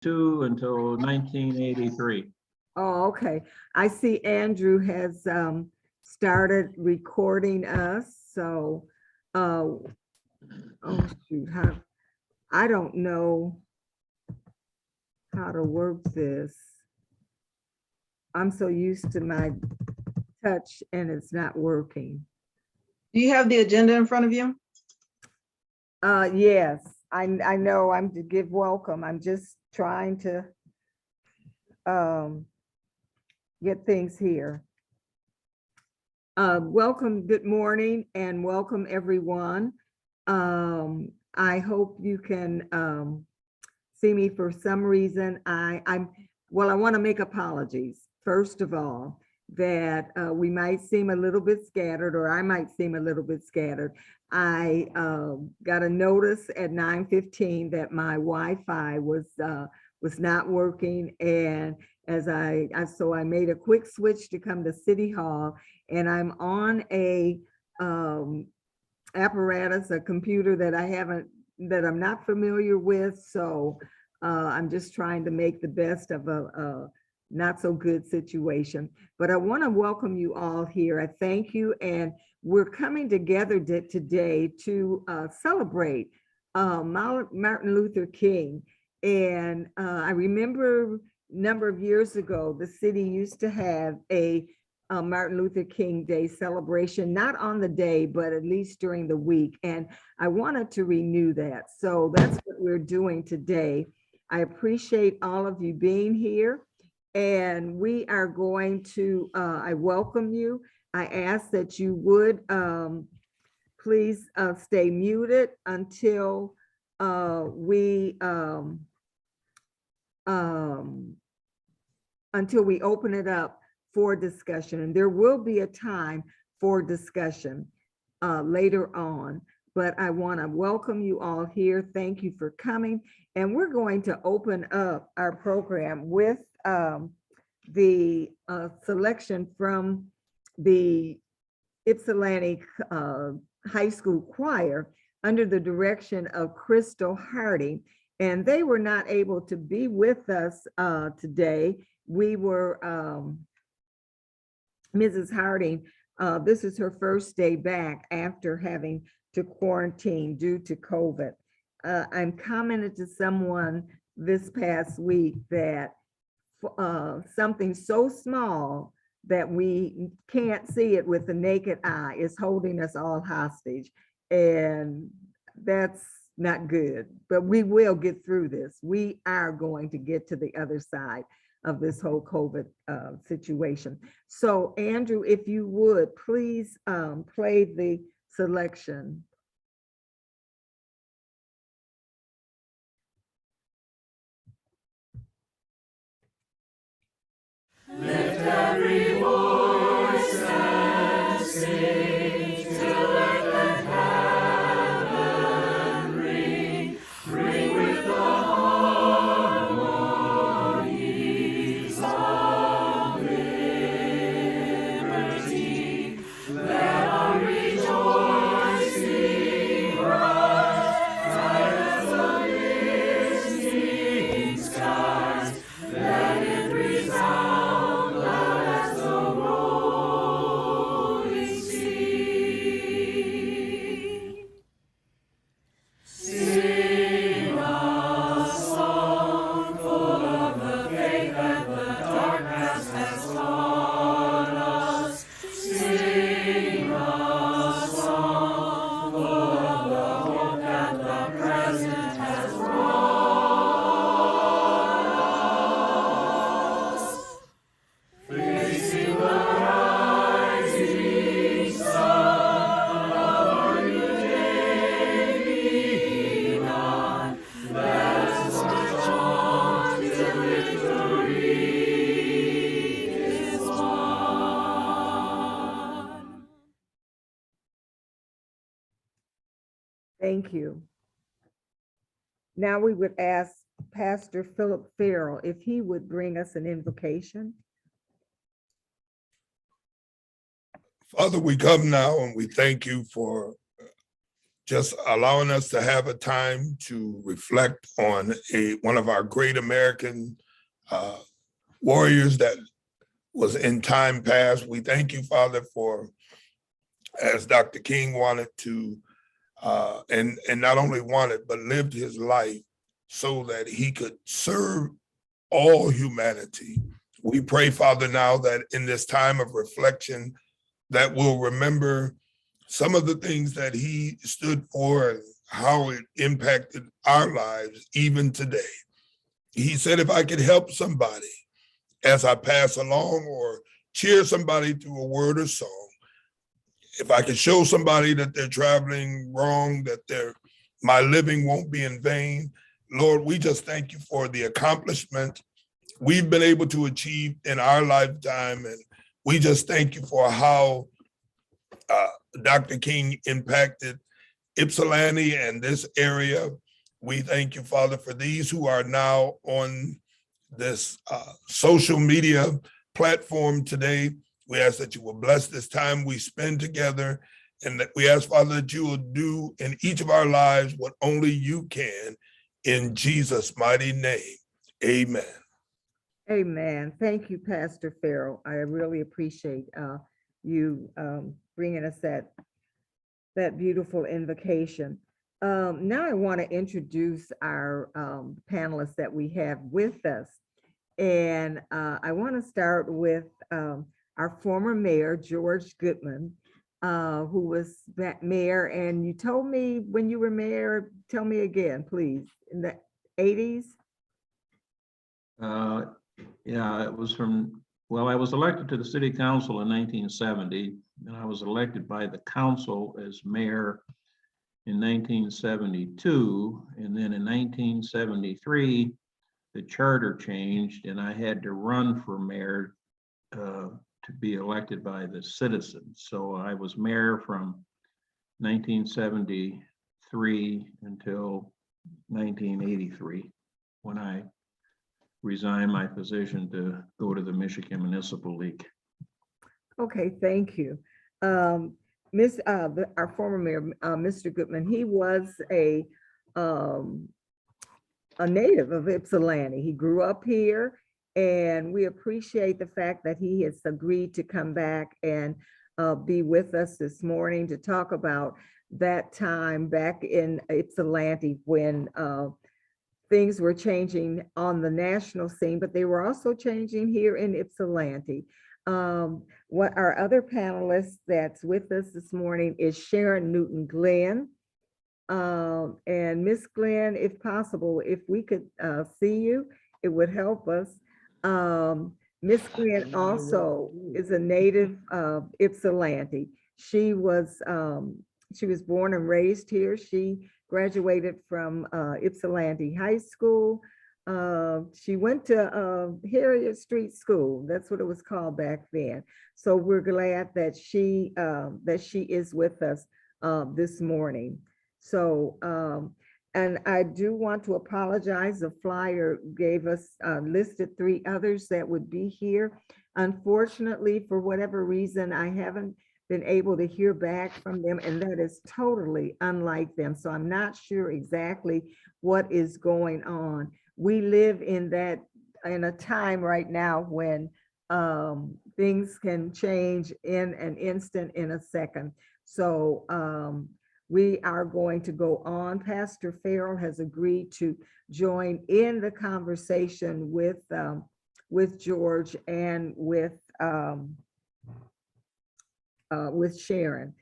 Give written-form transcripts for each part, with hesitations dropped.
until 1983. Oh, okay. I see Andrew has started recording us, so oh shoot, I don't know how to work this. I'm so used to my touch and it's not working. Do you have the agenda in front of you? Yes, I know I'm to give welcome. I'm just trying to get things here. Welcome, good morning, and welcome everyone. I hope you can see me. For some reason. I want to make apologies. First of all, that we might seem a little bit scattered, or I might seem a little bit scattered. I got a notice at 9:15 that my Wi-Fi was not working, and so I made a quick switch to come to City Hall, and I'm on a apparatus, a computer that I'm not familiar with. So I'm just trying to make the best of a not so good situation. But I want to welcome you all here. I thank you, and we're coming together today to celebrate Martin Luther King. And I remember a number of years ago, the city used to have a Martin Luther King Day celebration, not on the day, but at least during the week. And I wanted to renew that. So that's what we're doing today. I appreciate all of you being here. And we are going to, I welcome you. I ask that you would please stay muted until we open it up for discussion. And there will be a time for discussion later on. But I want to welcome you all here. Thank you for coming. And we're going to open up our program with the selection from the Ypsilanti High School Choir under the direction of Crystal Hardy. And they were not able to be with us today. We were, Mrs. Harding, this is her first day back after having to quarantine due to COVID. I'm commented to someone this past week that something so small that we can't see it with the naked eye is holding us all hostage. And that's not good, but we will get through this. We are going to get to the other side of this whole COVID situation. So Andrew, if you would, please play the selection. Lift every voice and sing till earth and heaven ring, ring with the harmonies of liberty. Let our rejoicing rise as the listening skies. Let it resound. Thank you. Now we would ask Pastor Philip Farrell if he would bring us an invocation. Father, we come now and we thank you for just allowing us to have a time to reflect on one of our great American warriors that was in time past. We thank you, Father, for, as Dr. King wanted to, and not only wanted, but lived his life so that he could serve all humanity. We pray, Father, now that in this time of reflection, that we'll remember some of the things that he stood for and how it impacted our lives even today. He said, if I could help somebody as I pass along or cheer somebody through a word or song, if I could show somebody that they're traveling wrong, that my living won't be in vain, Lord, we just thank you for the accomplishment we've been able to achieve in our lifetime. And we just thank you for how Dr. King impacted Ypsilanti and this area. We thank you, Father, for these who are now on this social media platform today. We ask that you will bless this time we spend together, and that we ask, Father, that you will do in each of our lives what only you can, in Jesus' mighty name. Amen. Amen. Thank you, Pastor Farrell. I really appreciate you bringing us that beautiful invocation. Now I want to introduce our panelists that we have with us. And I want to start with our former mayor, George Goodman, who was that mayor. And you told me when you were mayor, tell me again, please, in the 80s? Yeah, it was I was elected to the city council in 1970, and I was elected by the council as mayor in 1972. And then in 1973, the charter changed and I had to run for mayor to be elected by the citizens. So I was mayor from 1973 until 1983, when I resigned my position to go to the Michigan Municipal League. Okay, thank you. Our former mayor, Mr. Goodman, he was a native of Ypsilanti. He grew up here, and we appreciate the fact that he has agreed to come back and be with us this morning to talk about that time back in Ypsilanti when things were changing on the national scene, but they were also changing here in Ypsilanti. What our other panelist that's with us this morning is Sharon Newton Glenn. And Miss Glenn, if possible, if we could see you, it would help us. Miss Glenn also is a native of Ypsilanti. She was born and raised here. She graduated from Ypsilanti High School. She went to Harriet Street School. That's what it was called back then. So we're glad that she is with us this morning. So, and I do want to apologize. The flyer gave us listed 3 others that would be here. Unfortunately, for whatever reason, I haven't been able to hear back from them, and that is totally unlike them. So I'm not sure exactly what is going on. We live in a time right now when things can change in an instant, in a second. So we are going to go on. Pastor Farrell has agreed to join in the conversation with George and with Sharon.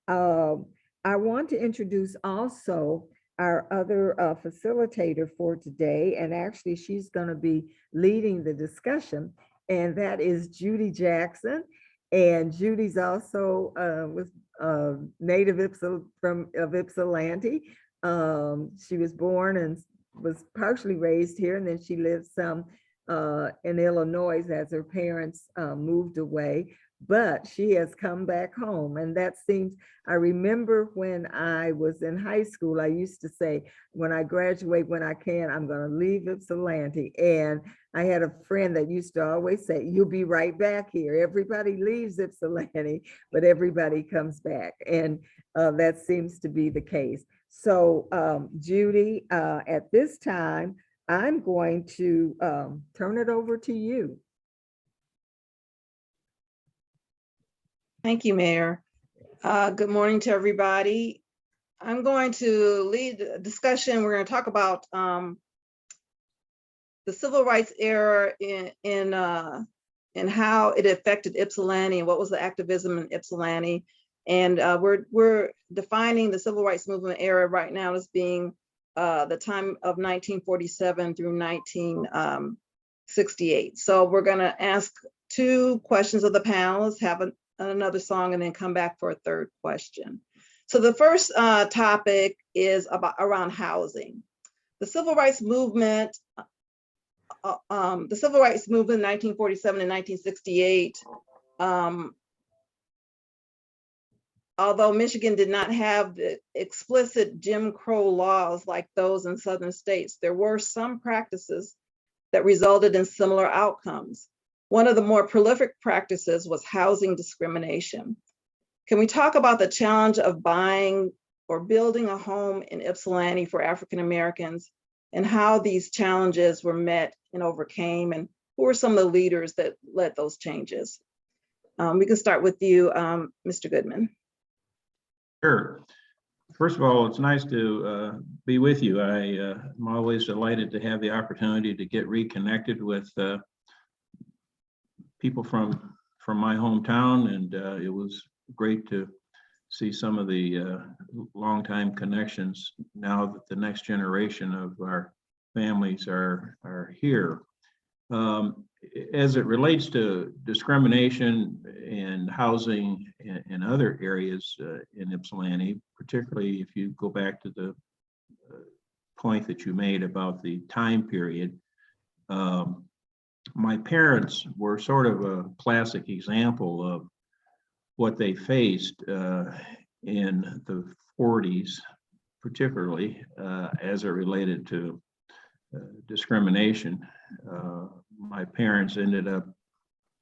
I want to introduce also our other facilitator for today, and actually she's going to be leading the discussion, and that is Judy Jackson. And Judy's also was native of Ypsilanti. She was born and was partially raised here, and then she lived some in Illinois as her parents moved away, but she has come back home. And that seems, I remember when I was in high school, I used to say, when I graduate, when I can, I'm going to leave Ypsilanti. And I had a friend that used to always say, you'll be right back here. Everybody leaves Ypsilanti, but everybody comes back. And that seems to be the case. So Judy, at this time, I'm going to turn it over to you. Thank you, Mayor. Good morning to everybody. I'm going to lead the discussion. We're going to talk about the civil rights era in how it affected Ypsilanti and what was the activism in Ypsilanti. And we're defining the civil rights movement era right now as being the time of 1947 through 1968. So we're going to ask 2 questions of the panelists, have another song, and then come back for a 3rd question. So the first topic is around housing. The civil rights movement, in 1947 and 1968, although Michigan did not have the explicit Jim Crow laws like those in southern states, there were some practices that resulted in similar outcomes. One of the more prolific practices was housing discrimination. Can we talk about the challenge of buying or building a home in Ypsilanti for African Americans and how these challenges were met and overcame, and who were some of the leaders that led those changes? We can start with you, Mr. Goodman. Sure. First of all, it's nice to be with you. I'm always delighted to have the opportunity to get reconnected with people from my hometown, and it was great to see some of the longtime connections now that the next generation of our families are here. As it relates to discrimination and housing in other areas in Ypsilanti, particularly if you go back to the point that you made about the time period, my parents were sort of a classic example of what they faced in the 40s, particularly as it related to discrimination. My parents ended up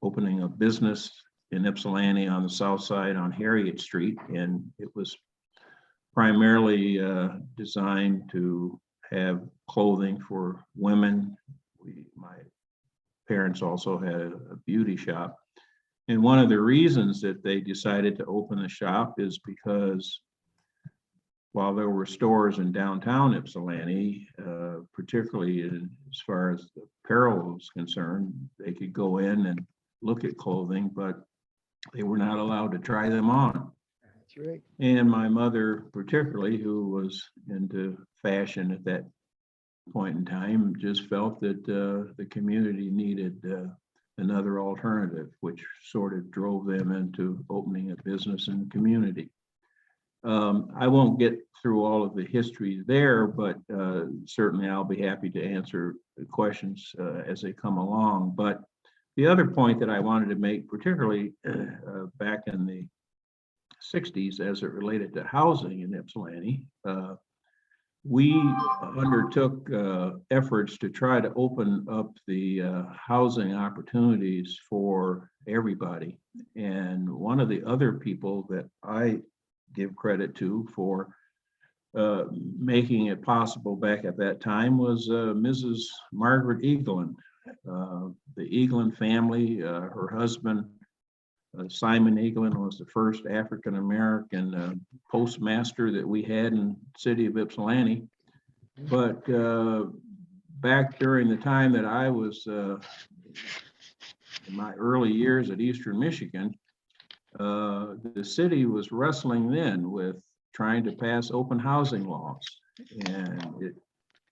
opening a business in Ypsilanti on the south side on Harriet Street, and it was primarily designed to have clothing for women. My parents also had a beauty shop. And one of the reasons that they decided to open the shop is because while there were stores in downtown Ypsilanti, particularly as far as the apparel was concerned, they could go in and look at clothing, but they were not allowed to try them on. That's right. And my mother, particularly, who was into fashion at that point in time, just felt that the community needed another alternative, which sort of drove them into opening a business in the community. I won't get through all of the history there, but certainly I'll be happy to answer the questions as they come along. But the other point that I wanted to make, particularly back in the 60s as it related to housing in Ypsilanti, we undertook efforts to try to open up the housing opportunities for everybody. And one of the other people that I give credit to for making it possible back at that time was Mrs. Margaret Eaglein. The Eaglein family, her husband, Simon Eaglein, was the first African-American postmaster that we had in the city of Ypsilanti. But back during the time that I was in my early years at Eastern Michigan, the city was wrestling then with trying to pass open housing laws, and it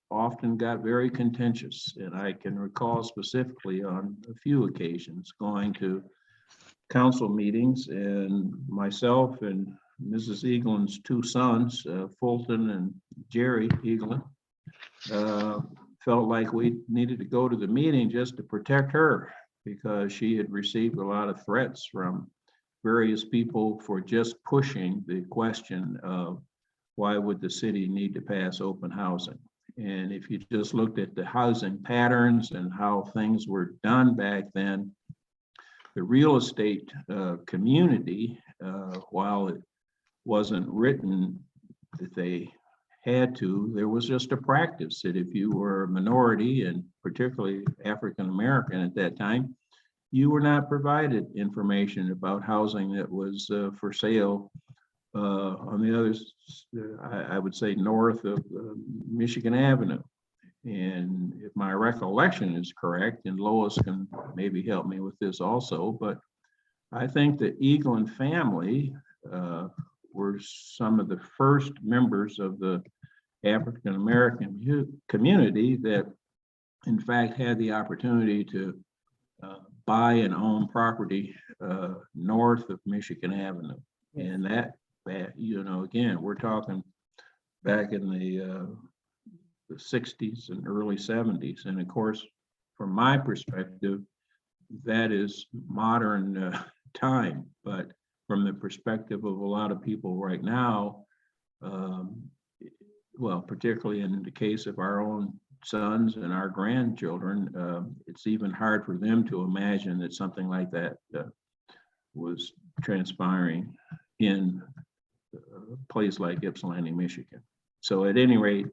often got very contentious. And I can recall specifically on a few occasions going to council meetings, and myself and Mrs. Eaglein's 2 sons, Fulton and Jerry Eaglein, felt like we needed to go to the meeting just to protect her because she had received a lot of threats from various people for just pushing the question of why would the city need to pass open housing? And if you just looked at the housing patterns and how things were done back then, the real estate community, while it wasn't written that they had to, there was just a practice that if you were a minority and particularly African American at that time, you were not provided information about housing that was for sale on the others, I would say north of Michigan Avenue. And if my recollection is correct, and Lois can maybe help me with this also, but I think the Eaglin family were some of the first members of the African American community that in fact had the opportunity to buy and own property north of Michigan Avenue. And that, you know, again, we're talking back in the 60s and early 70s. And of course, from my perspective, that is modern time. But from the perspective of a lot of people right now, well, particularly in the case of our own sons and our grandchildren, it's even hard for them to imagine that something like that was transpiring in a place like Ypsilanti, Michigan. So at any rate,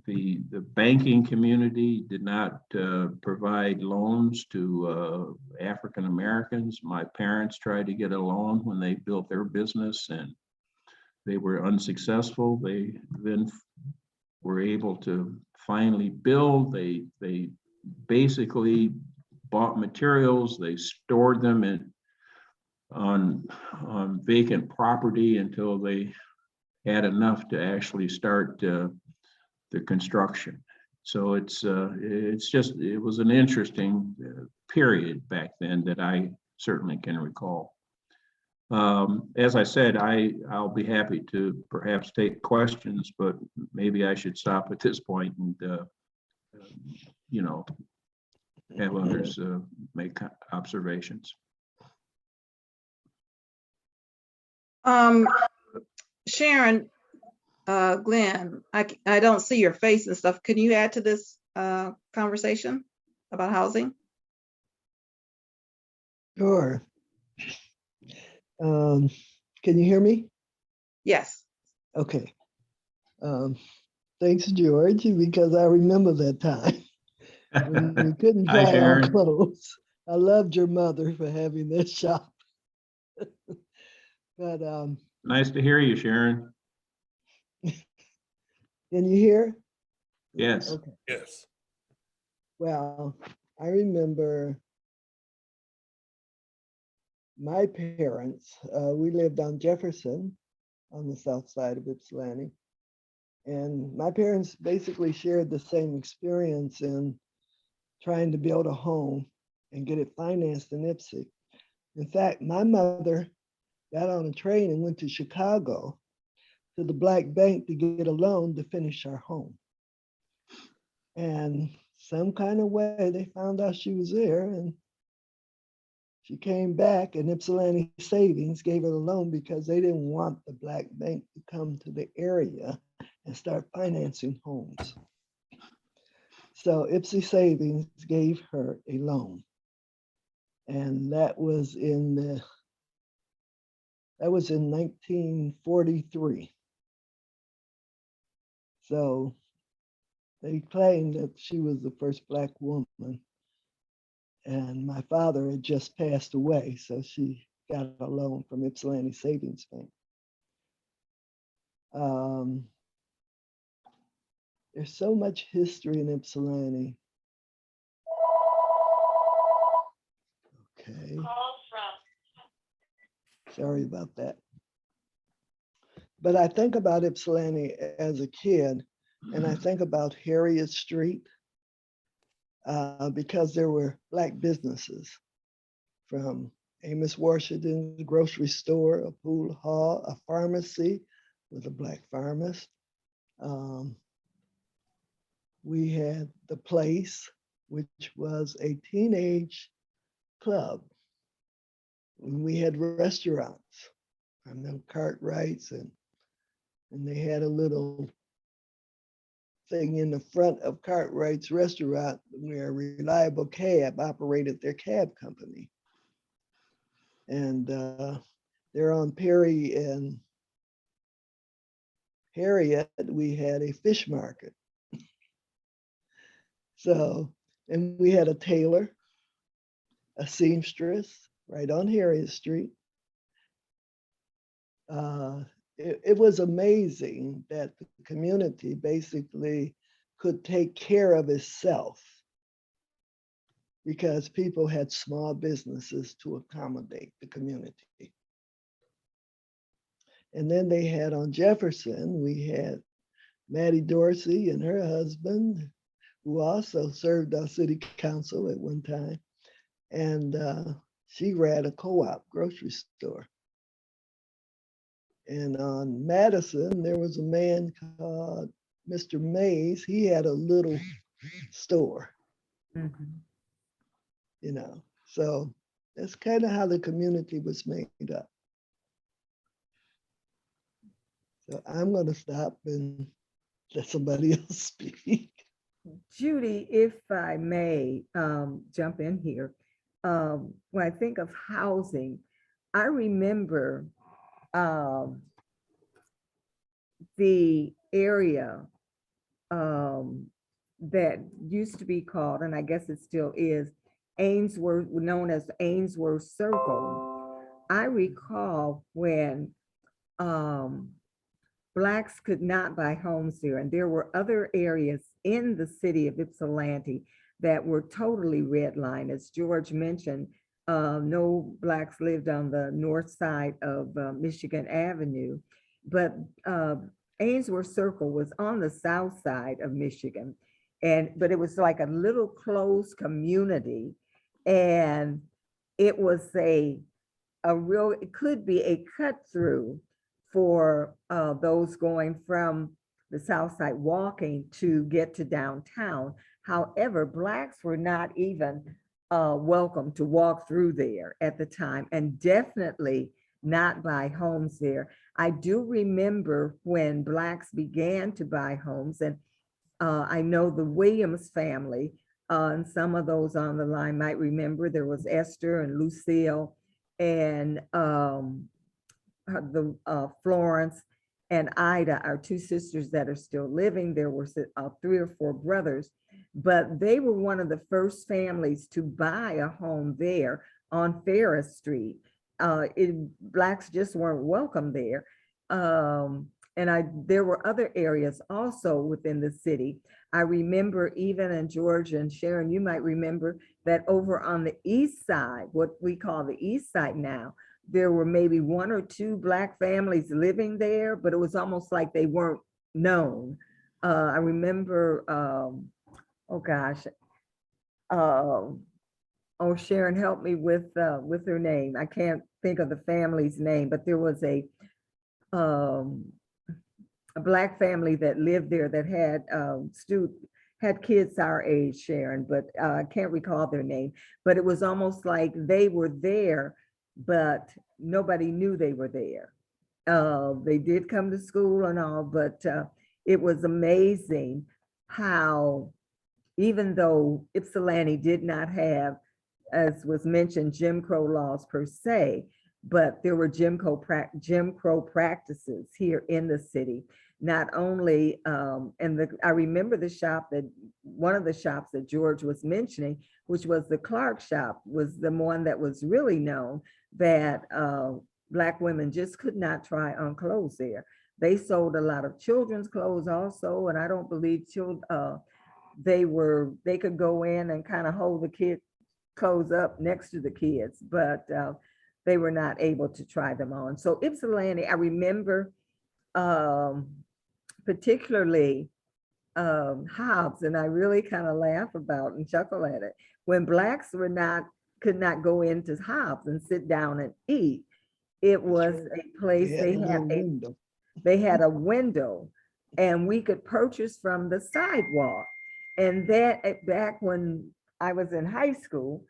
the banking community did not provide loans to African Americans. My parents tried to get a loan when they built their business and they were unsuccessful. They then were able to finally build. They basically bought materials, they stored them on vacant property until they had enough to actually start the construction. So it was an interesting period back then that I certainly can recall. As I said, I'll be happy to perhaps take questions, but maybe I should stop at this point and you know, have others make observations. Sharon, Glenn, I don't see your face and stuff. Can you add to this conversation about housing? Sure. Can you hear me? Yes. Okay. Thanks, George, because I remember that time when we couldn't Hi, buy our Sharon. clothes. I loved your mother for having this shop. But Nice to hear you, Sharon. can you hear? Yes. Okay. Yes. Well, I remember my parents, we lived on Jefferson on the south side of Ypsilanti. And my parents basically shared the same experience in trying to build a home and get it financed in Ypsi. In fact, my mother got on a train and went to Chicago to the Black Bank to get a loan to finish our home. And some kind of way they found out she was there and she came back and Ypsilanti Savings gave her a loan because they didn't want the Black Bank to come to the area and start financing homes. So Ypsi Savings gave her a loan. And that was in 1943. So they claimed that she was the first Black woman. And my father had just passed away, so she got a loan from Ypsilanti Savings Bank. There's so much history in Ypsilanti. Okay. Sorry about that. But I think about Ypsilanti as a kid, and I think about Harriet Street, because there were Black businesses, from Amos Washington's grocery store, a pool hall, a pharmacy with a Black pharmacist. we had the Place, which was a teenage club. And we had restaurants. I remember Cartwrights, and they had a little thing in the front of Cartwright's restaurant where Reliable Cab operated their cab company. And there on Perry and Harriet, we had a fish market. So, and we had a tailor, a seamstress right on Harriet Street. It was amazing that the community basically could take care of itself because people had small businesses to accommodate the community. And then they had on Jefferson, we had Maddie Dorsey and her husband, who also served on city council at one time. And she ran a co-op grocery store. And on Madison, there was a man called Mr. Mays. He had a little store, you know. So that's kind of how the community was made up. So I'm going to stop and let somebody else speak. Judy, if I may jump in here, when I think of housing, I remember the area that used to be called, and I guess it still is, Ainsworth, known as Ainsworth Circle. I recall when Blacks could not buy homes there, and there were other areas in the city of Ypsilanti that were totally redlined. As George mentioned, no Blacks lived on the north side of Michigan Avenue, but Ainsworth Circle was on the south side of Michigan, but it was like a little closed community, and it was it could be a cut through for those going from the south side walking to get to downtown. However, Blacks were not even welcome to walk through there at the time, and definitely not buy homes there. I do remember when Blacks began to buy homes, and I know the Williams family, and some of those on the line might remember, there was Esther and Lucille and Florence and Ida, our two sisters that are still living. There were 3 or 4 brothers, but they were one of the first families to buy a home there on Ferris Street. Blacks just weren't welcome there. There were other areas also within the city. I remember even, and George and Sharon, you might remember that over on the east side, what we call the east side now, there were maybe 1 or 2 Black families living there, but it was almost like they weren't known. I remember, Sharon, help me with her name. I can't think of the family's name, but there was a Black family that lived there that had kids our age, Sharon, but I can't recall their name. But it was almost like they were there, but nobody knew they were there. They did come to school and all, but it was amazing how, even though Ypsilanti did not have, as was mentioned, Jim Crow laws per se, but there were Jim Crow practices here in the city. Not only, I remember one of the shops that George was mentioning, which was the Clark shop, was the one that was really known that Black women just could not try on clothes there. They sold a lot of children's clothes also, and I don't believe they could go in and kind of hold the kids' clothes up next to the kids, but they were not able to try them on. So Ypsilanti, I remember particularly Hobbs, and I really kind of laugh about and chuckle at it. When Blacks could not go into Hobbs and sit down and eat, it was a place they had a window, and we could purchase from the sidewalk. And that back when I was in high school,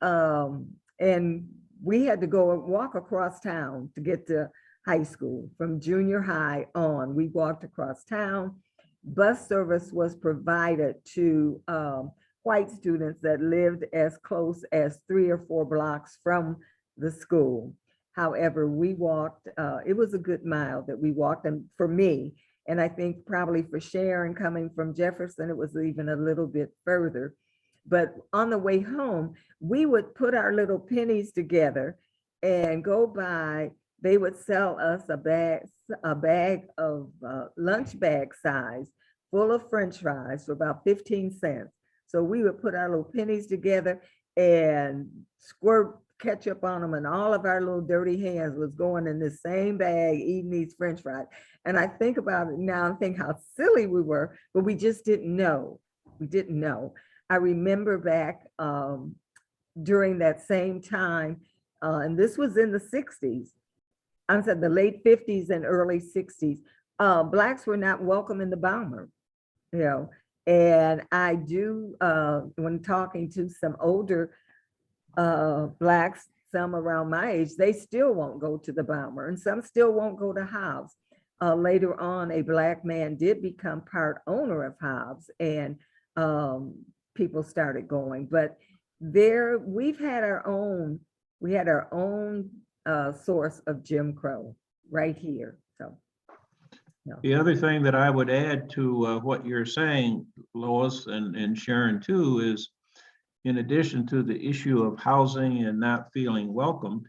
and we had to go and walk across town to get to high school. From junior high on, we walked across town. Bus service was provided to white students that lived as close as 3 or 4 blocks from the school. However, we walked, it was a good mile that we walked, and for me, and I think probably for Sharon coming from Jefferson, it was even a little bit further. But on the way home, we would put our little pennies together and go by. They would sell us a bag of lunch bag size full of French fries for about 15 cents. So we would put our little pennies together and squirt ketchup on them, and all of our little dirty hands was going in the same bag eating these French fries. And I think about it now and think how silly we were, but we just didn't know. We didn't know. I remember back during that same time, and this was in the 60s, I said the late 50s and early 60s, Blacks were not welcome in the Balmer, you know. And I do, when talking to some older Blacks, some around my age, they still won't go to the Balmer, and some still won't go to Hobbs. Later on, a Black man did become part owner of Hobbs, and people started going. But there, we've had our own, we had our own source of Jim Crow right here. So, no. The other thing that I would add to what you're saying, Lois, and Sharon too, is in addition to the issue of housing and not feeling welcome,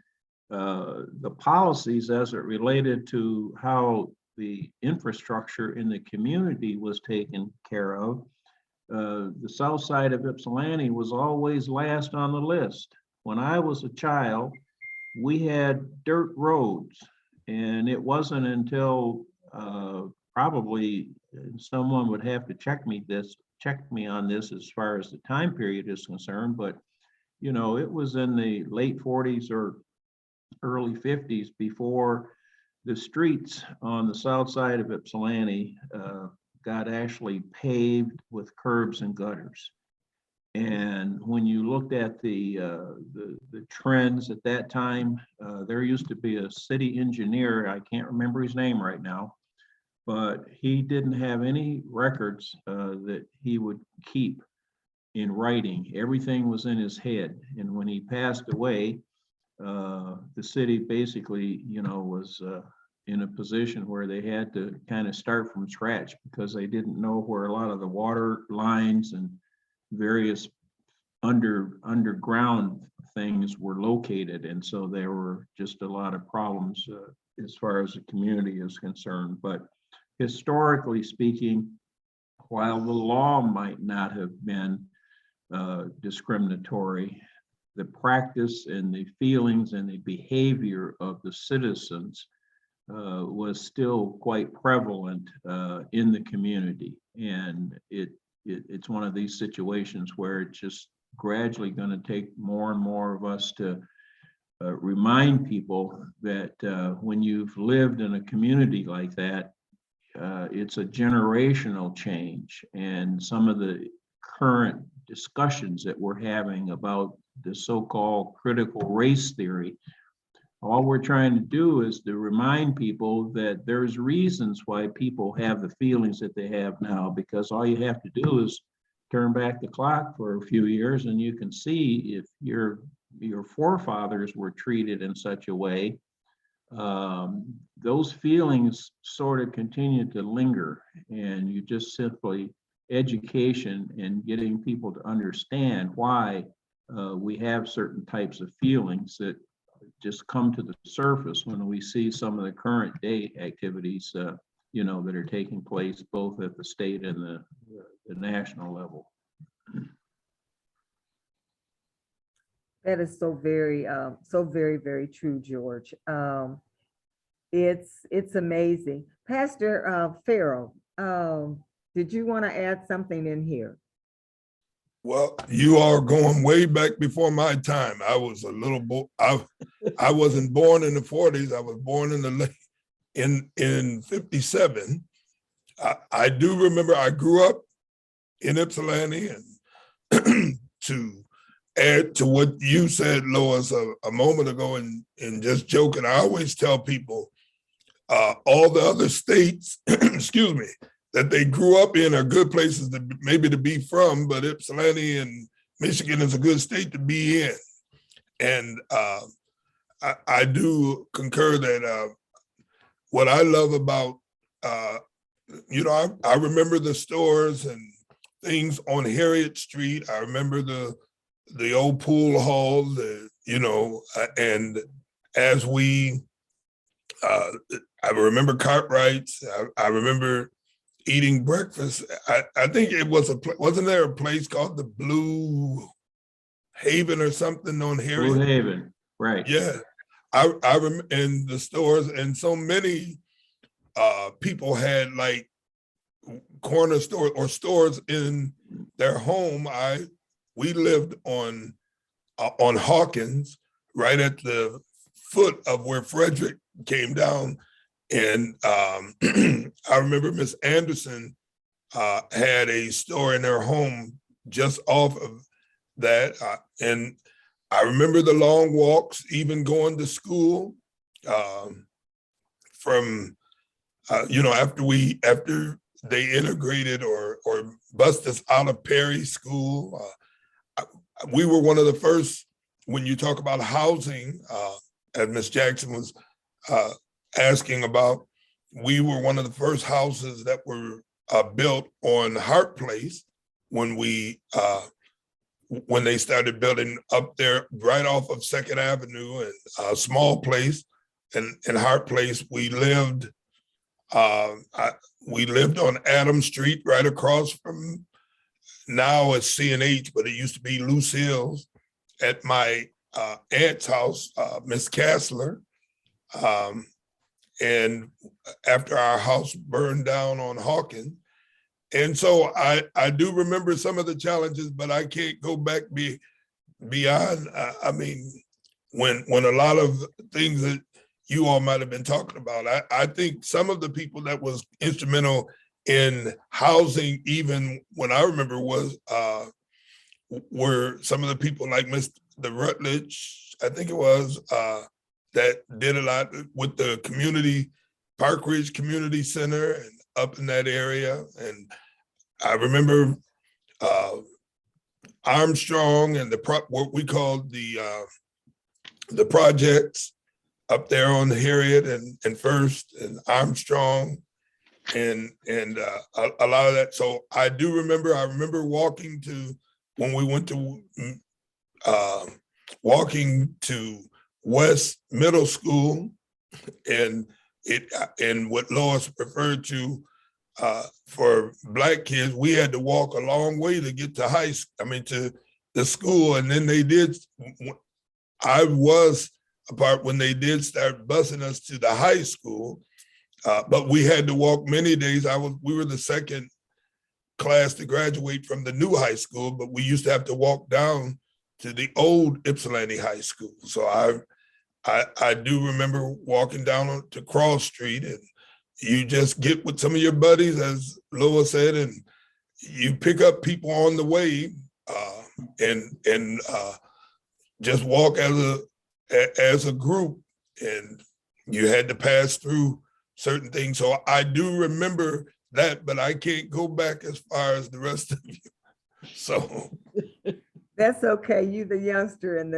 the policies as it related to how the infrastructure in the community was taken care of, the south side of Ypsilanti was always last on the list. When I was a child, we had dirt roads, and it wasn't until probably someone would have to check me on this as far as the time period is concerned, but you know, it was in the late 40s or early 50s before the streets on the south side of Ypsilanti got actually paved with curbs and gutters. And when you looked at the trends at that time, there used to be a city engineer, I can't remember his name right now, but he didn't have any records that he would keep in writing. Everything was in his head. And when he passed away, the city basically, you know, was in a position where they had to kind of start from scratch because they didn't know where a lot of the water lines and various underground things were located. And so there were just a lot of problems as far as the community is concerned. But historically speaking, while the law might not have been discriminatory, the practice and the feelings and the behavior of the citizens was still quite prevalent in the community. And it's one of these situations where it's just gradually going to take more and more of us to remind people that when you've lived in a community like that, it's a generational change. And some of the current discussions that we're having about the so-called critical race theory, all we're trying to do is to remind people that there's reasons why people have the feelings that they have now, because all you have to do is turn back the clock for a few years and you can see if your forefathers were treated in such a way, those feelings sort of continue to linger, and you just simply education and getting people to understand why we have certain types of feelings that just come to the surface when we see some of the current day activities, you know, that are taking place both at the state and the national level. That is so very, very true, George. It's amazing. Pastor Farrell, did you want to add something in here? Well, you are going way back before my time. I was a little boy. I wasn't born in the 40s. I was born in the late in 57. I do remember I grew up in Ypsilanti. And to add to what you said, Lois, a moment ago, and just joking, I always tell people all the other states, excuse me, that they grew up in are good places to maybe to be from, but Ypsilanti and Michigan is a good state to be in. And I do concur that what I love about, I remember the stores and things on Harriet Street. I remember the old pool hall, and as we, I remember Cartwright's, I remember eating breakfast. I think it was wasn't there a place called the Blue Haven or something on Harriet? Blue Haven, right. Yeah, I remember in the stores, and so many people had like corner store or stores in their home. We lived on Hawkins, right at the foot of where Frederick came down. And I remember Miss Anderson had a store in her home just off of that. And I remember the long walks, even going to school from, after they integrated or busted us out of Perry School. We were one of the first, when you talk about housing, as Ms. Jackson was asking about, we were one of the first houses that were built on Hart Place when they started building up there right off of 2nd Avenue and a small place. And in Hart Place, we lived on Adams Street, right across from, now it's C&H, but it used to be Lucille's, at my aunt's house, Miss Kassler. And after our house burned down on Hawkins. And so I do remember some of the challenges, but I can't go back beyond. I mean, when a lot of things that you all might have been talking about, I think some of the people that was instrumental in housing, even when I remember, were some of the people like the Rutledge, I think it was, that did a lot with the community, Park Ridge Community Center and up in that area. And I remember Armstrong and what we called the projects up there on Harriet and First and Armstrong and a lot of that. So I remember walking to, when we went to walking to West Middle School, and what Lois referred to for Black kids, we had to walk a long way to get to the school. And then I was a part when they did start busing us to the high school, but we had to walk many days. We were the second class to graduate from the new high school, but we used to have to walk down to the old Ypsilanti High School. So I do remember walking down to Cross Street, and you just get with some of your buddies, as Lois said, and you pick up people on the way, and just walk as a group, and you had to pass through certain things. So I do remember that, but I can't go back as far as the rest of you. So. That's okay. You the youngster on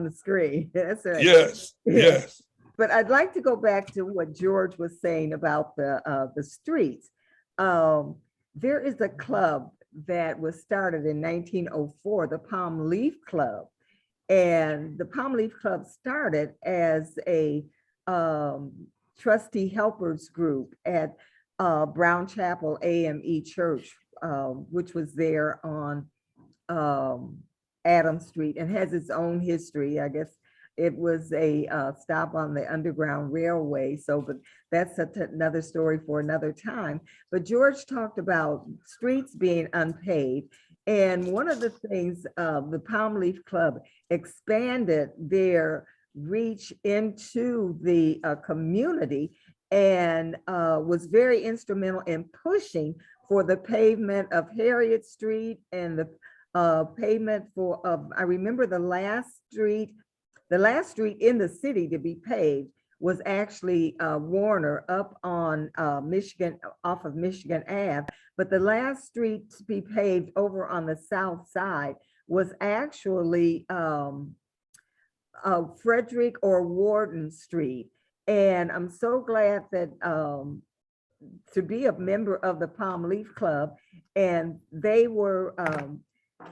the screen. That's right. Yes. But I'd like to go back to what George was saying about the streets. There is a club that was started in 1904, the Palm Leaf Club, and the Palm Leaf Club started as a trustee helpers group at Brown Chapel AME Church, which was there on Adams Street, and has its own history. I guess it was a stop on the Underground Railway. So, but that's another story for another time. But George talked about streets being unpaved. And one of the things, the Palm Leaf Club expanded their reach into the community and was very instrumental in pushing for the pavement of Harriet Street and the pavement I remember the last street in the city to be paved was actually Warner up on Michigan, off of Michigan Ave. But the last street to be paved over on the south side was actually Frederick or Warden Street. And I'm so glad that to be a member of the Palm Leaf Club, and they were,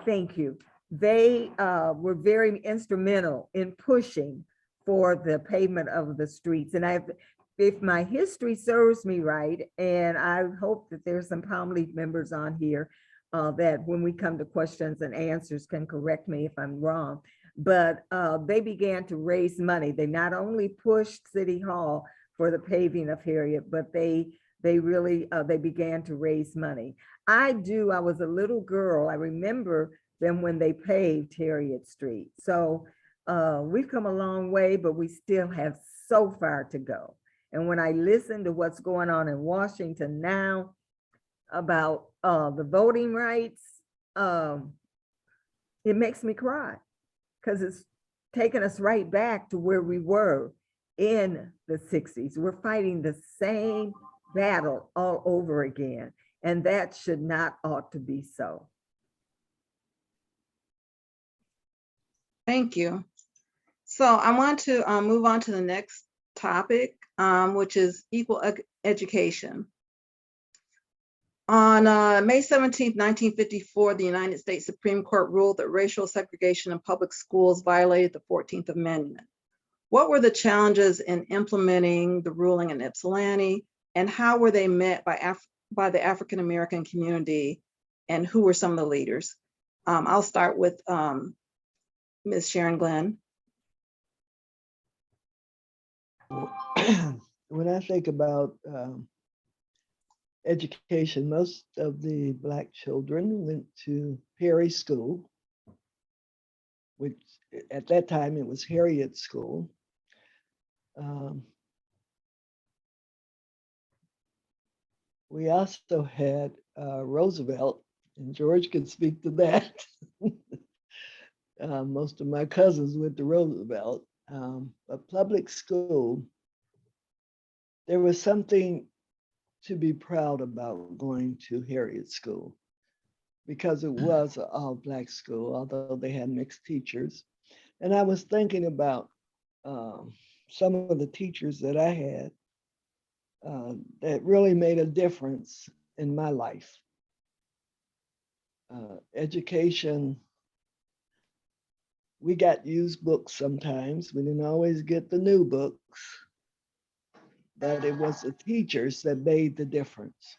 thank you, they were very instrumental in pushing for the pavement of the streets. And if my history serves me right, and I hope that there's some Palm Leaf members on here that when we come to questions and answers can correct me if I'm wrong, but they began to raise money. They not only pushed City Hall for the paving of Harriet, but they really, they began to raise money. I was a little girl. I remember them when they paved Harriet Street. So we've come a long way, but we still have so far to go. And when I listen to what's going on in Washington now about the voting rights, it makes me cry because it's taken us right back to where we were in the 60s. We're fighting the same battle all over again, and that should not ought to be so. Thank you. So I want to move on to the next topic, which is equal education. On May 17th, 1954, the United States Supreme Court ruled that racial segregation in public schools violated the 14th Amendment. What were the challenges in implementing the ruling in Ypsilanti, and how were they met by the African American community, and who were some of the leaders? I'll start with Ms. Sharon Glenn. When I think about education, most of the Black children went to Perry School, which at that time it was Harriet School. We also had Roosevelt, and George could speak to that. Most of my cousins went to Roosevelt. But public school, there was something to be proud about going to Harriet School because it was an all-Black school, although they had mixed teachers. And I was thinking about some of the teachers that I had that really made a difference in my life. Education, we got used books sometimes. We didn't always get the new books, but it was the teachers that made the difference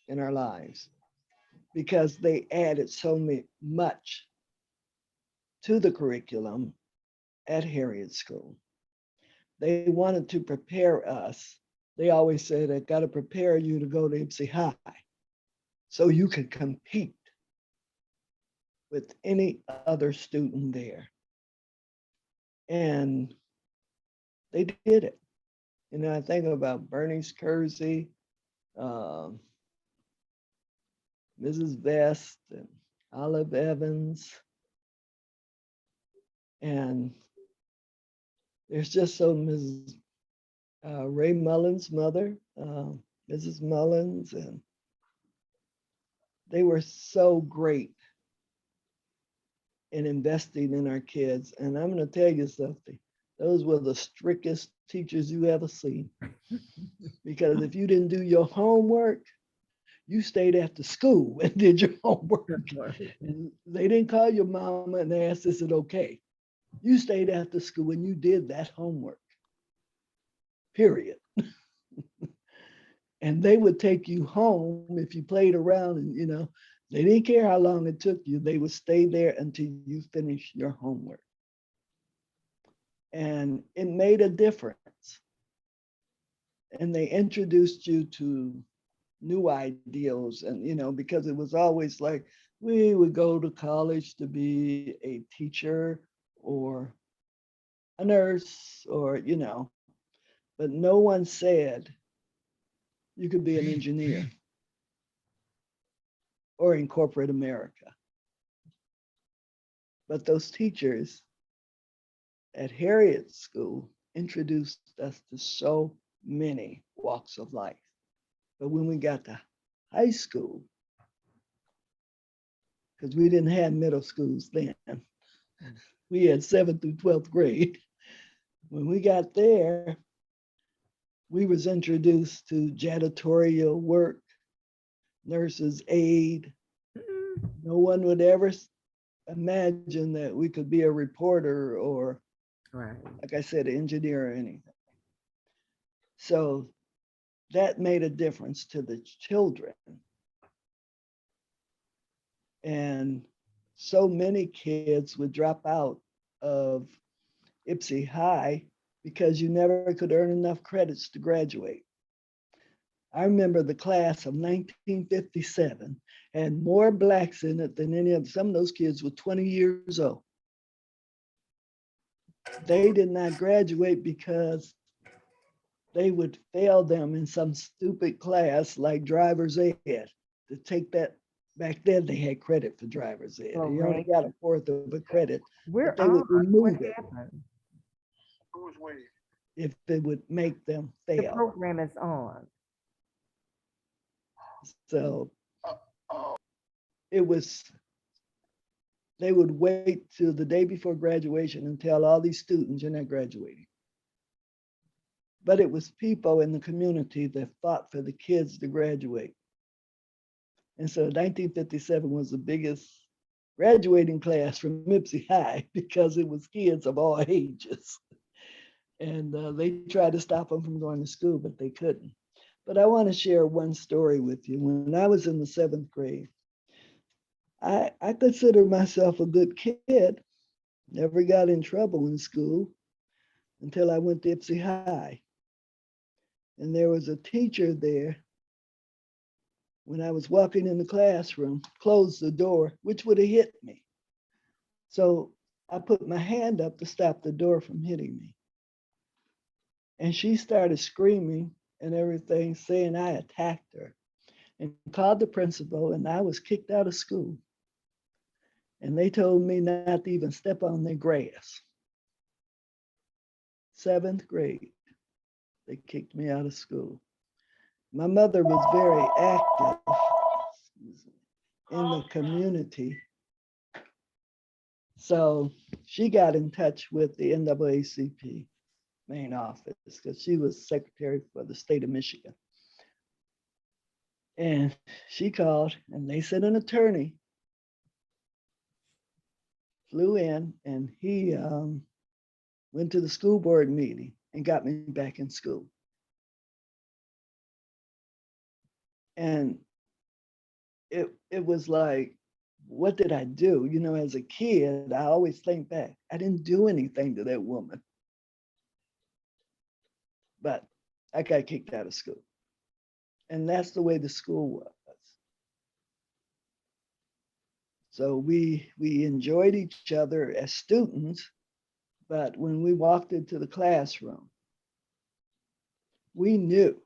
in our lives because they added so much to the curriculum at Harriet School. They wanted to prepare us. They always said, I got to prepare you to go to Ypsi High so you can compete with any other student there. And they did it. You know, I think about Bernice Kersey, Mrs. Vest, and Olive Evans. And there's just so Mrs. Ray Mullins' mother, Mrs. Mullins, and they were so great in investing in our kids. And I'm going to tell you something. Those were the strictest teachers you ever seen. Because if you didn't do your homework, you stayed after school and did your homework. And they didn't call your mama and ask, is it okay? You stayed after school and you did that homework, period. And they would take you home if you played around and, you know, they didn't care how long it took you. They would stay there until you finish your homework. And it made a difference. And they introduced you to new ideals. And, you know, because it was always like, we would go to college to be a teacher or a nurse or, you know, but no one said you could be an engineer. or in corporate America. But those teachers at Harriet School introduced us to so many walks of life. But when we got to high school, because we didn't have middle schools then, we had 7th through 12th grade. When we got there, we was introduced to janitorial work, nurse's aide. No one would ever imagine that we could be a reporter or, Right. like I said, an engineer or anything. So that made a difference to the children. And so many kids would drop out of Ypsi High because you never could earn enough credits to graduate. I remember the class of 1957 had more blacks in it than any of some of those kids were 20 years old. They did not graduate because they would fail them in some stupid class like driver's ed. To take that, back then they had credit for driver's ed. Oh, You only got a fourth of a credit. We're They would on. What remove it happened? if they would make them The fail. program is on. So it was, they would wait till the day before graduation and tell all these students you're not graduating. But it was people in the community that fought for the kids to graduate. And so 1957 was the biggest graduating class from Ypsi High because it was kids of all ages. And they tried to stop them from going to school, but they couldn't. But I want to share one story with you. When I was in the 7th grade, I consider myself a good kid. Never got in trouble in school until I went to Ypsi High. And there was a teacher there. When I was walking in the classroom, closed the door, which would have hit me. So I put my hand up to stop the door from hitting me. And she started screaming and everything, saying I attacked her, and called the principal, and I was kicked out of school. And they told me not to even step on their grass. 7th grade, they kicked me out of school. My mother was very active in the community. So she got in touch with the NAACP main office because she was secretary for the state of Michigan. And she called and they sent an attorney, flew in, and he went to the school board meeting and got me back in school. And it was like, what did I do? You know, as a kid, I always think back, I didn't do anything to that woman. But I got kicked out of school. And that's the way the school was. So we enjoyed each other as students, but when we walked into the classroom, we knew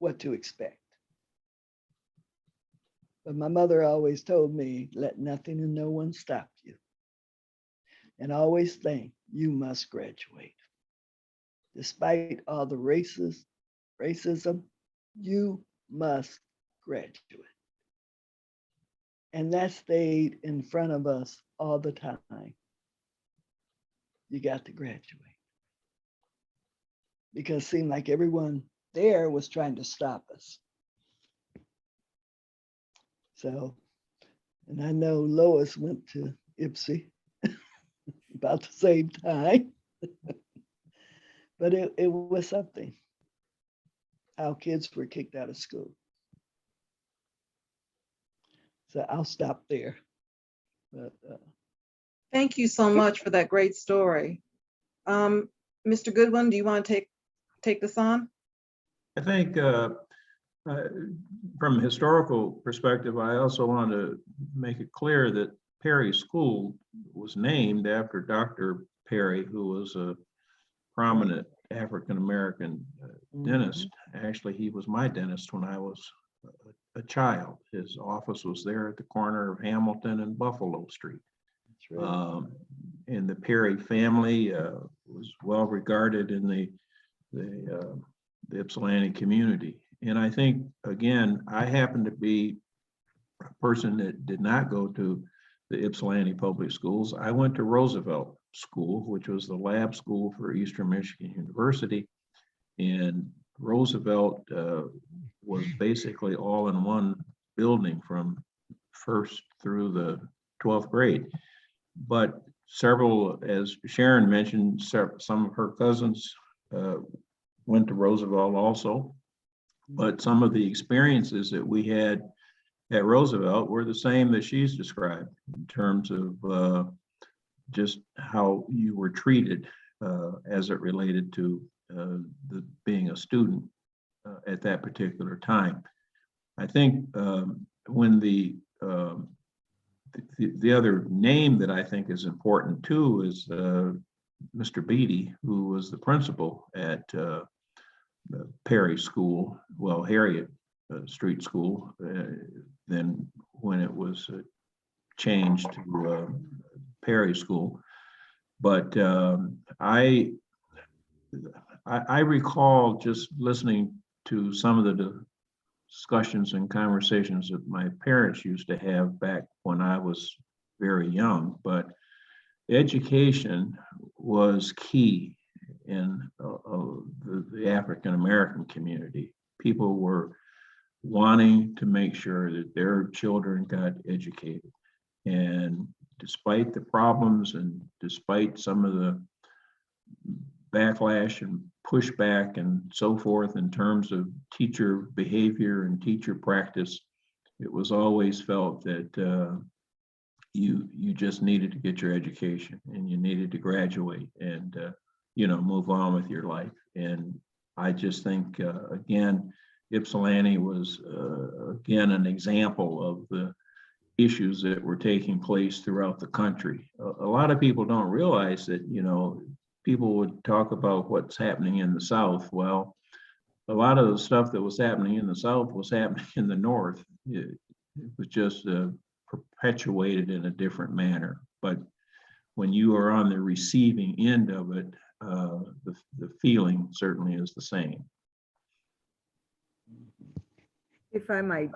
what to expect. But my mother always told me, let nothing and no one stop you. And always think you must graduate. Despite all the racism, you must graduate. And that stayed in front of us all the time. You got to graduate. Because it seemed like everyone there was trying to stop us. So, and I know Lois went to Ypsi about the same time. But it was something, how kids were kicked out of school. So I'll stop there. But, Thank you so much for that great story. Mr. Goodwin, do you want to take this on? I think from a historical perspective, I also want to make it clear that Perry School was named after Dr. Perry, who was a prominent African-American dentist. Actually, he was my dentist when I was a child. His office was there at the corner of Hamilton and Buffalo Street. That's right. And the Perry family was well regarded in the Ypsilanti community. And I think, again, I happen to be a person that did not go to the Ypsilanti public schools. I went to Roosevelt School, which was the lab school for Eastern Michigan University. And Roosevelt was basically all in one building from first through the 12th grade. But several, as Sharon mentioned, some of her cousins went to Roosevelt also. But some of the experiences that we had at Roosevelt were the same that she's described in terms of just how you were treated as it related to being a student at that particular time. I think when the other name that I think is important too is Mr. Beatty, who was the principal at the Perry School, well, Harriet Street School, then when it was changed to Perry School. But I recall just listening to some of the discussions and conversations that my parents used to have back when I was very young, but education was key in the African-American community. People were wanting to make sure that their children got educated. And despite the problems and despite some of the backlash and pushback and so forth in terms of teacher behavior and teacher practice, it was always felt that you just needed to get your education and you needed to graduate and move on with your life. And I just think again, Ypsilanti was again an example of the issues that were taking place throughout the country. A lot of people don't realize that, people would talk about what's happening in the South. Well, a lot of the stuff that was happening in the South was happening in the North. It was just perpetuated in a different manner. But when you are on the receiving end of it, the feeling certainly is the same. If I might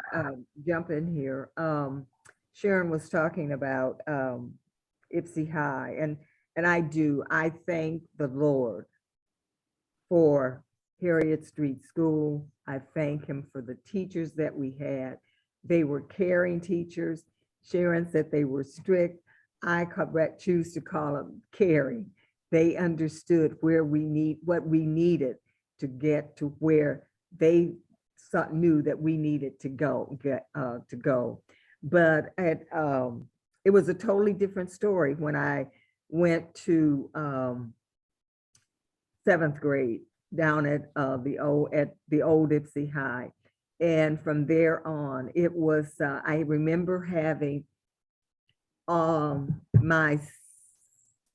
jump in here, Sharon was talking about Ypsi High, and I thank the Lord for Harriet Street School. I thank him for the teachers that we had. They were caring teachers. Sharon said they were strict. I choose to call them caring. They understood what we needed to get to where they knew that we needed to go. But it was a totally different story when I went to 7th grade down at the old Ypsi High. And from there on, it was, I remember having my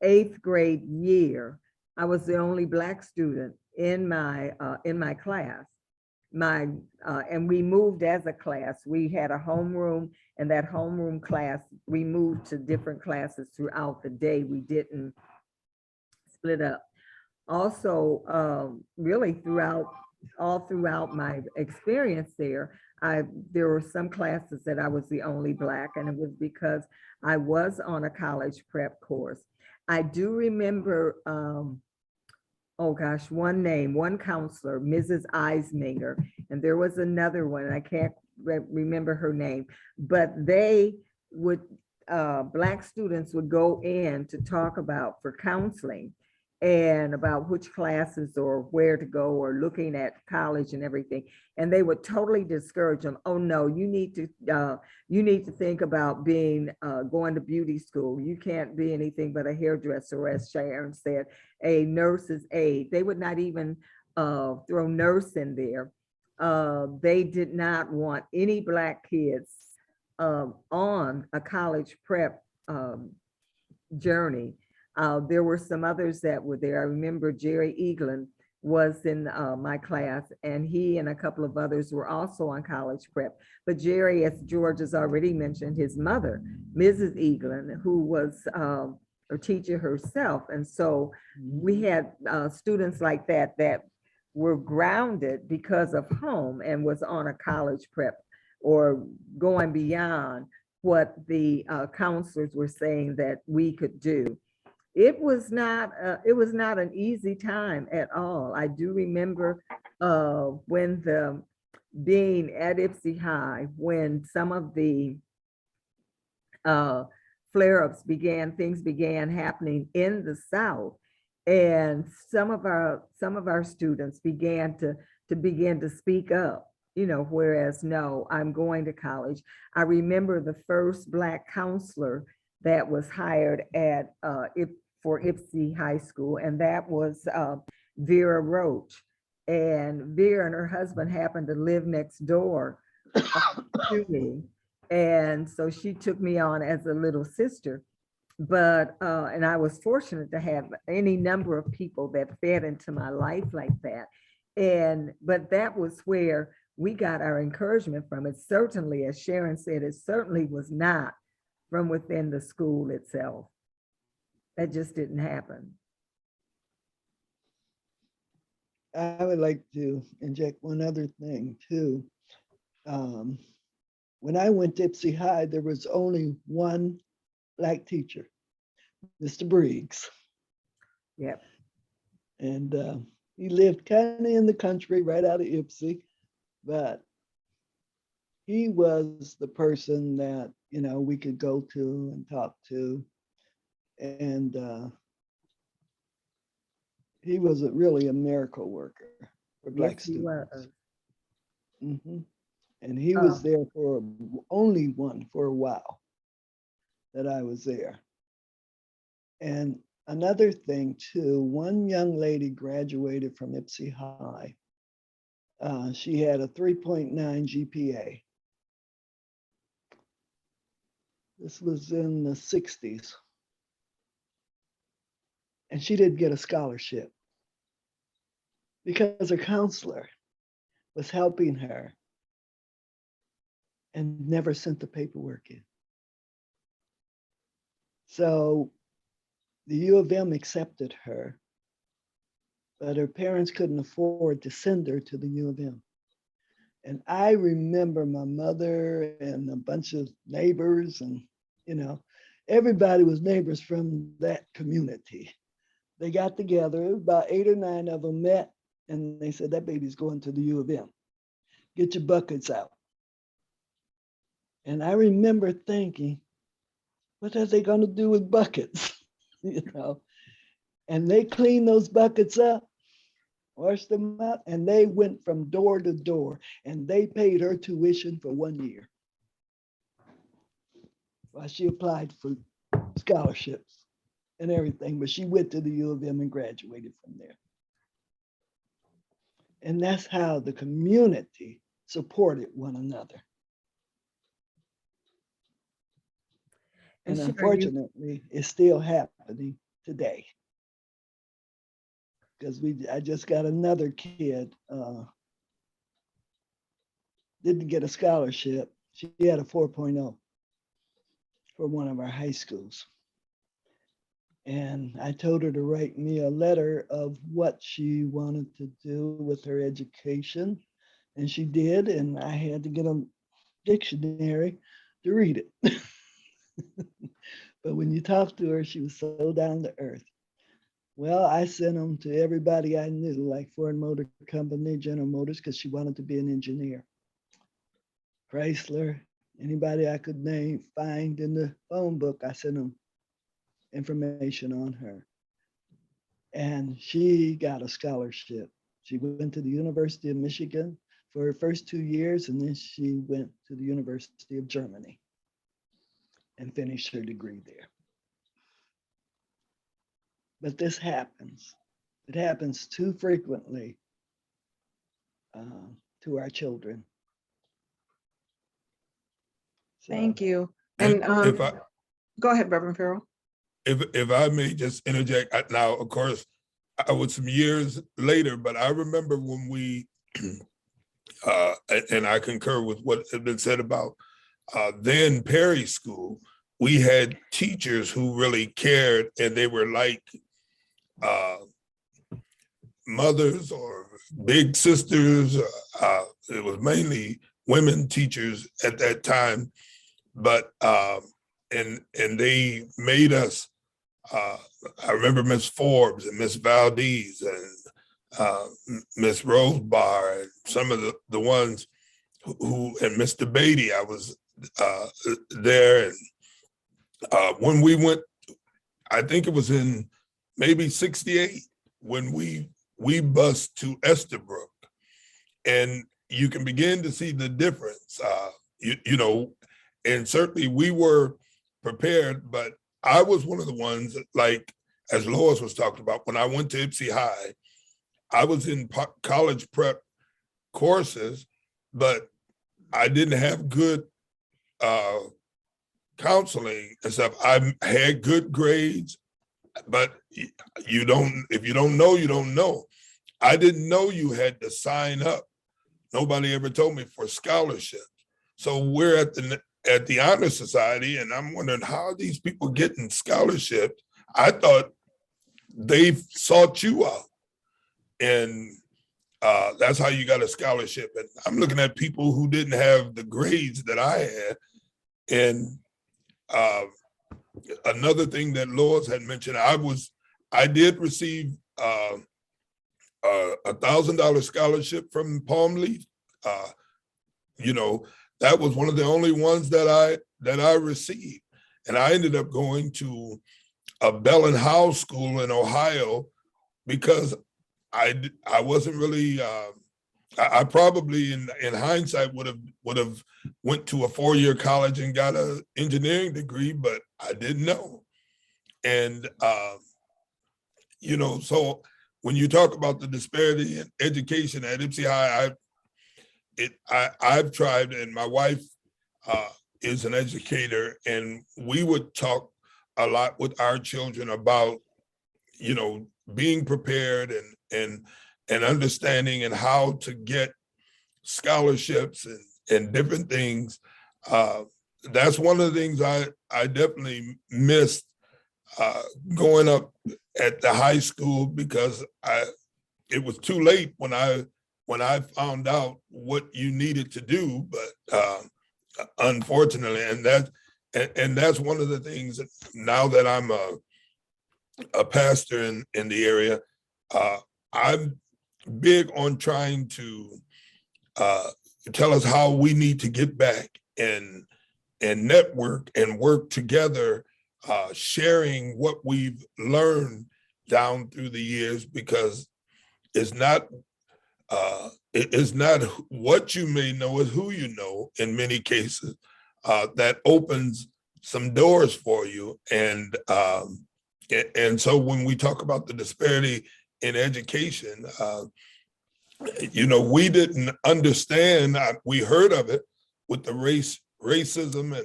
8th grade year, I was the only Black student in my class. And we moved as a class. We had a homeroom, and that homeroom class, we moved to different classes throughout the day. We didn't split up. Also, really all throughout my experience there were some classes that I was the only Black, and it was because I was on a college prep course. I do remember, one counselor, Mrs. Eisminger, and there was another one, I can't remember her name, but they would, Black students would go in to talk about for counseling and about which classes or where to go or looking at college and everything. And they would totally discourage them. Oh no, you need to think about going to beauty school. You can't be anything but a hairdresser, or as Sharon said, a nurse's aide. They would not even throw nurse in there. They did not want any Black kids on a college prep journey. There were some others that were there. I remember Jerry Eaglin was in my class, and he and a couple of others were also on college prep. But Jerry, as George has already mentioned, his mother, Mrs. Eaglin, who was a teacher herself. And so we had students like that that were grounded because of home and was on a college prep or going beyond what the counselors were saying that we could do. It was not an easy time at all. I do remember when being at Ypsi High, when some of the flare-ups things began happening in the South, and some of our students began to speak up, whereas no, I'm going to college. I remember the first Black counselor that was hired for Ypsi High School, and that was Vera Roach. And Vera and her husband happened to live next door to me. And so she took me on as a little sister. But, and I was fortunate to have any number of people that fed into my life like that. But that was where we got our encouragement from. It certainly, as Sharon said, it certainly was not from within the school itself. That just didn't happen. I would like to inject one other thing too. When I went to Ypsi High, there was only one Black teacher, Mr. Briggs. Yep. And he lived kind of in the country right out of Ypsi, but he was the person that, we could go to and talk to. And he was really a miracle worker for Black Yes, he students. was. Mhm. And he was there for only one for a while that I was there. And another thing too, one young lady graduated from Ypsi High. She had a 3.9 GPA. This was in the 60s. And she didn't get a scholarship because her counselor was helping her and never sent the paperwork in. So the U of M accepted her, but her parents couldn't afford to send her to the U of M. And I remember my mother and a bunch of neighbors and, everybody was neighbors from that community. They got together, about 8 or 9 of them met, and they said, that baby's going to the U of M. Get your buckets out. And I remember thinking, what are they going to do with buckets? And they cleaned those buckets up, washed them out, and they went from door to door, and they paid her tuition for 1 year while she applied for scholarships and everything, but she went to the U of M and graduated from there. And that's how the community supported one another. And Sharon, unfortunately, it's still happening today. Because I just got another kid, didn't get a scholarship. She had a 4.0 for one of our high schools. And I told her to write me a letter of what she wanted to do with her education. And she did, and I had to get a dictionary to read it. But when you talk to her, she was so down to earth. Well, I sent them to everybody I knew, like Ford Motor Company, General Motors, because she wanted to be an engineer. Chrysler, anybody I could find in the phone book, I sent them information on her. And she got a scholarship. She went to the University of Michigan for her first 2 years, and then she went to the University of Germany and finished her degree there. But this happens. It happens too frequently to our children. So, Thank you. And And go ahead, Reverend Farrell. if I may just interject, now, of course, I was some years later, but I remember when we, and I concur with what had been said about then Perry School, we had teachers who really cared, and they were like mothers or big sisters. It was mainly women teachers at that time, but and they made us. I remember Miss Forbes and Miss Valdez and Miss Rosebar and some of the ones who and Mr. Beatty. I was there, and when we went, I think it was in maybe '68 when we bused to Estabrook, and you can begin to see the difference. You know, and certainly we were prepared, but I was one of the ones that, like, as Lois was talking about, when I went to Ypsi High, I was in college prep courses, but I didn't have good counseling and stuff. I had good grades, but you don't, if you don't know, you don't know. I didn't know you had to sign up. Nobody ever told me for scholarships. So we're at the Honor Society, and I'm wondering how are these people getting scholarships? I thought they sought you out, and that's how you got a scholarship. And I'm looking at people who didn't have the grades that I had. And another thing that Lois had mentioned, I did receive $1,000 scholarship from Palm Leaf. You know, that was one of the only ones that I received. And I ended up going to a Bell and Howell school in Ohio because I wasn't really, I probably in hindsight would have went to a 4-year college and got an engineering degree, but I didn't know. And, you know, so when you talk about the disparity in education at Ypsi High, I've tried, and my wife is an educator, and we would talk a lot with our children about, you know, being prepared and understanding and how to get scholarships and different things. That's one of the things I definitely missed going up at the high school, because it was too late when I found out what you needed to do, but unfortunately, and that's one of the things that now that I'm a pastor in the area, I'm big on trying to tell us how we need to get back and network and work together, sharing what we've learned down through the years, because it's not what you may know, it's who you know in many cases that opens some doors for you. And so when we talk about the disparity in education, you know, we didn't understand, we heard of it with the racism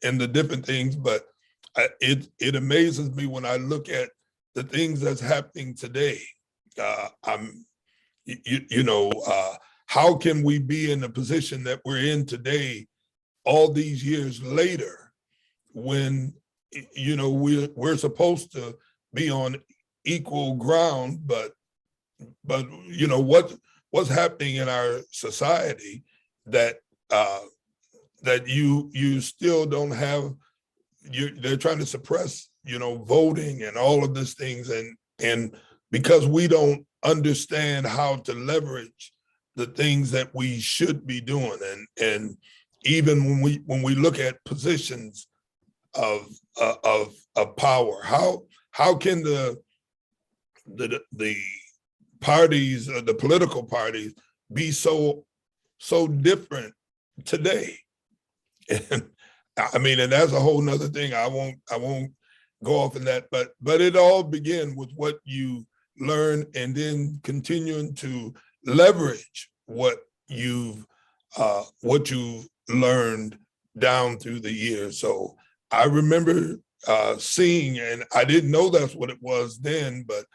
and the different things, but it amazes me when I look at the things that's happening today. How can we be in the position that we're in today, all these years later, when, you know, we're supposed to be on equal ground, but you know, what's happening in our society that you still don't have, they're trying to suppress, you know, voting and all of these things, and because we don't understand how to leverage the things that we should be doing, and even when we look at positions of power, how can the parties, the political parties, be so different today? And I mean, and that's a whole nother thing. I won't go off in that, but it all began with what you learn and then continuing to leverage what you've learned down through the years. So I remember seeing, and I didn't know that's what it was then, but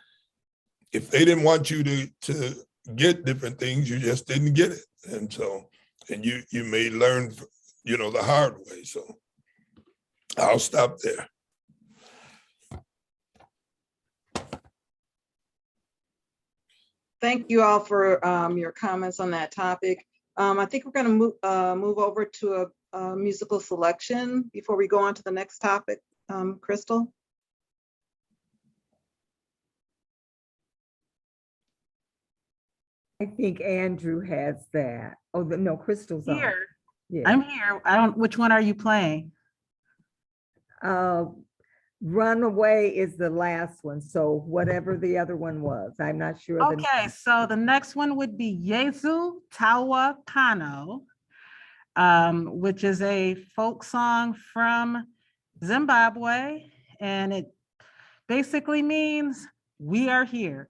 if they didn't want you to get different things, you just didn't get it. And so, and you may learn, the hard way. So I'll stop there. Thank you all for your comments on that topic. I think we're going to move over to a musical selection before we go on to the next topic. Crystal? I think Andrew has that. Oh, no, Crystal's on. Here, Yeah. I'm here. Which one are you playing? Runaway is the last one. So whatever the other one was, I'm not sure. Okay, so the next one would be Yezu Tawa Kano, which is a folk song from Zimbabwe. And it basically means we are here.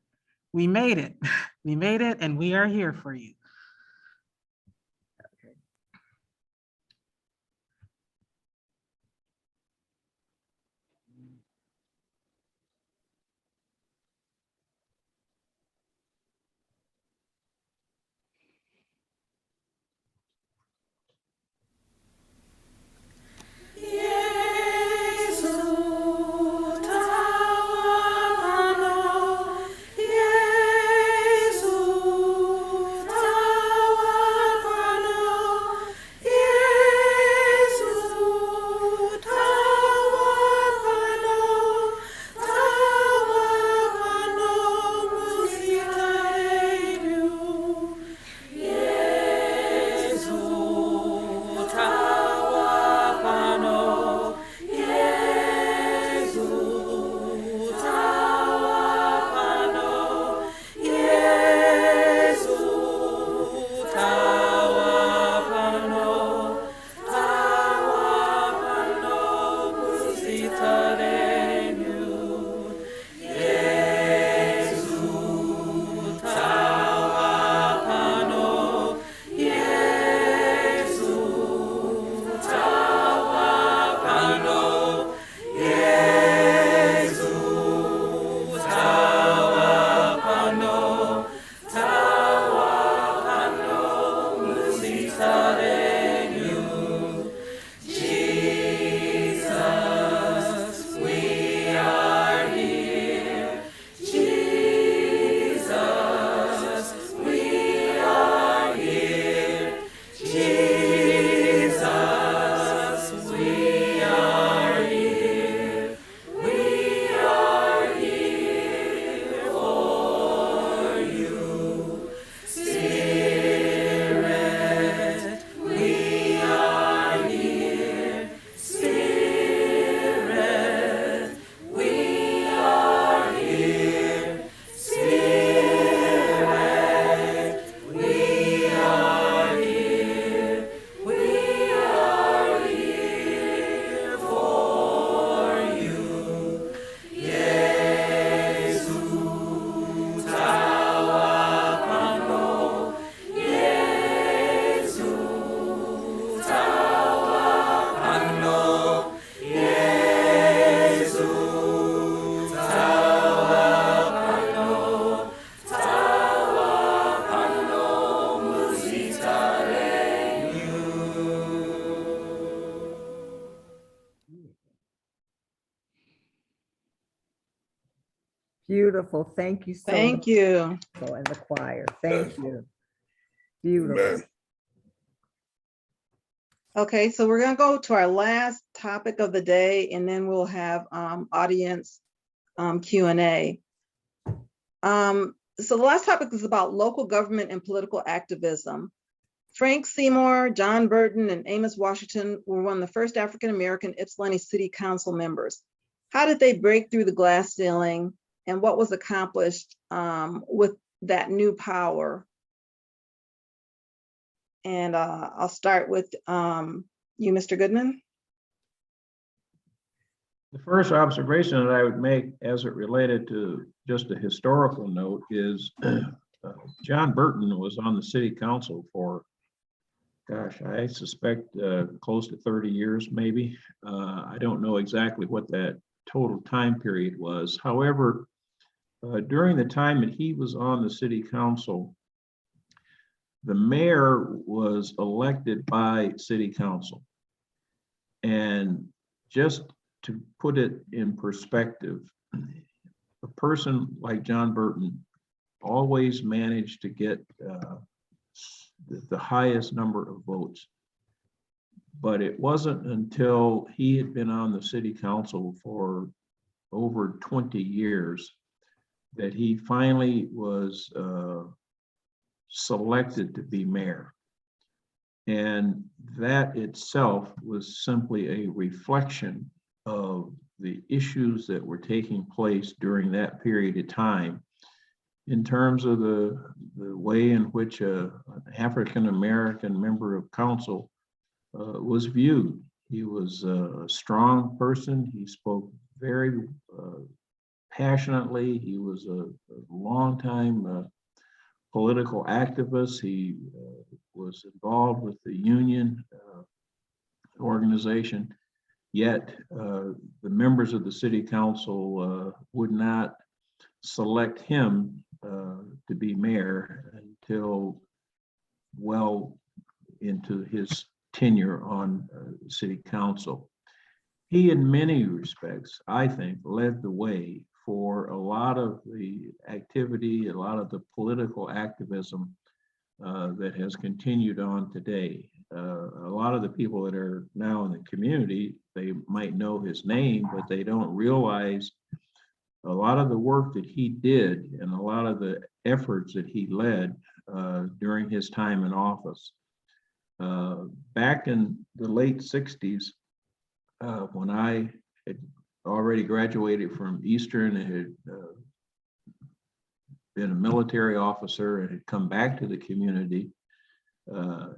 We made it. We made it and we are here for you. Beautiful. Thank you so much. Thank you. And the choir. Thank you. Beautiful. Man. Okay, so we're going to go to our last topic of the day, and then we'll have audience Q&A. So the last topic is about local government and political activism. Frank Seymour, John Burton, and Amos Washington were one of the first African-American Ypsilanti City Council members. How did they break through the glass ceiling, and what was accomplished with that new power? And I'll start with you, Mr. Goodman. The first observation that I would make as it related to just a historical note is John Burton was on the city council for, gosh, I suspect close to 30 years, maybe. I don't know exactly what that total time period was. However, During the time that he was on the city council, the mayor was elected by city council. And just to put it in perspective, a person like John Burton always managed to get the highest number of votes. But it wasn't until he had been on the city council for over 20 years that he finally was selected to be mayor. And that itself was simply a reflection of the issues that were taking place during that period of time in terms of the way in which an African-American member of council was viewed. He was a strong person. He spoke very passionately. He was a longtime political activist. He was involved with the union organization, yet the members of the city council would not select him to be mayor until well into his tenure on city council. He, in many respects, I think, led the way for a lot of the activity, a lot of the political activism that has continued on today. A lot of the people that are now in the community, they might know his name, but they don't realize a lot of the work that he did and a lot of the efforts that he led during his time in office. Back in the late 60s, when I had already graduated from Eastern and had been a military officer and had come back to the community,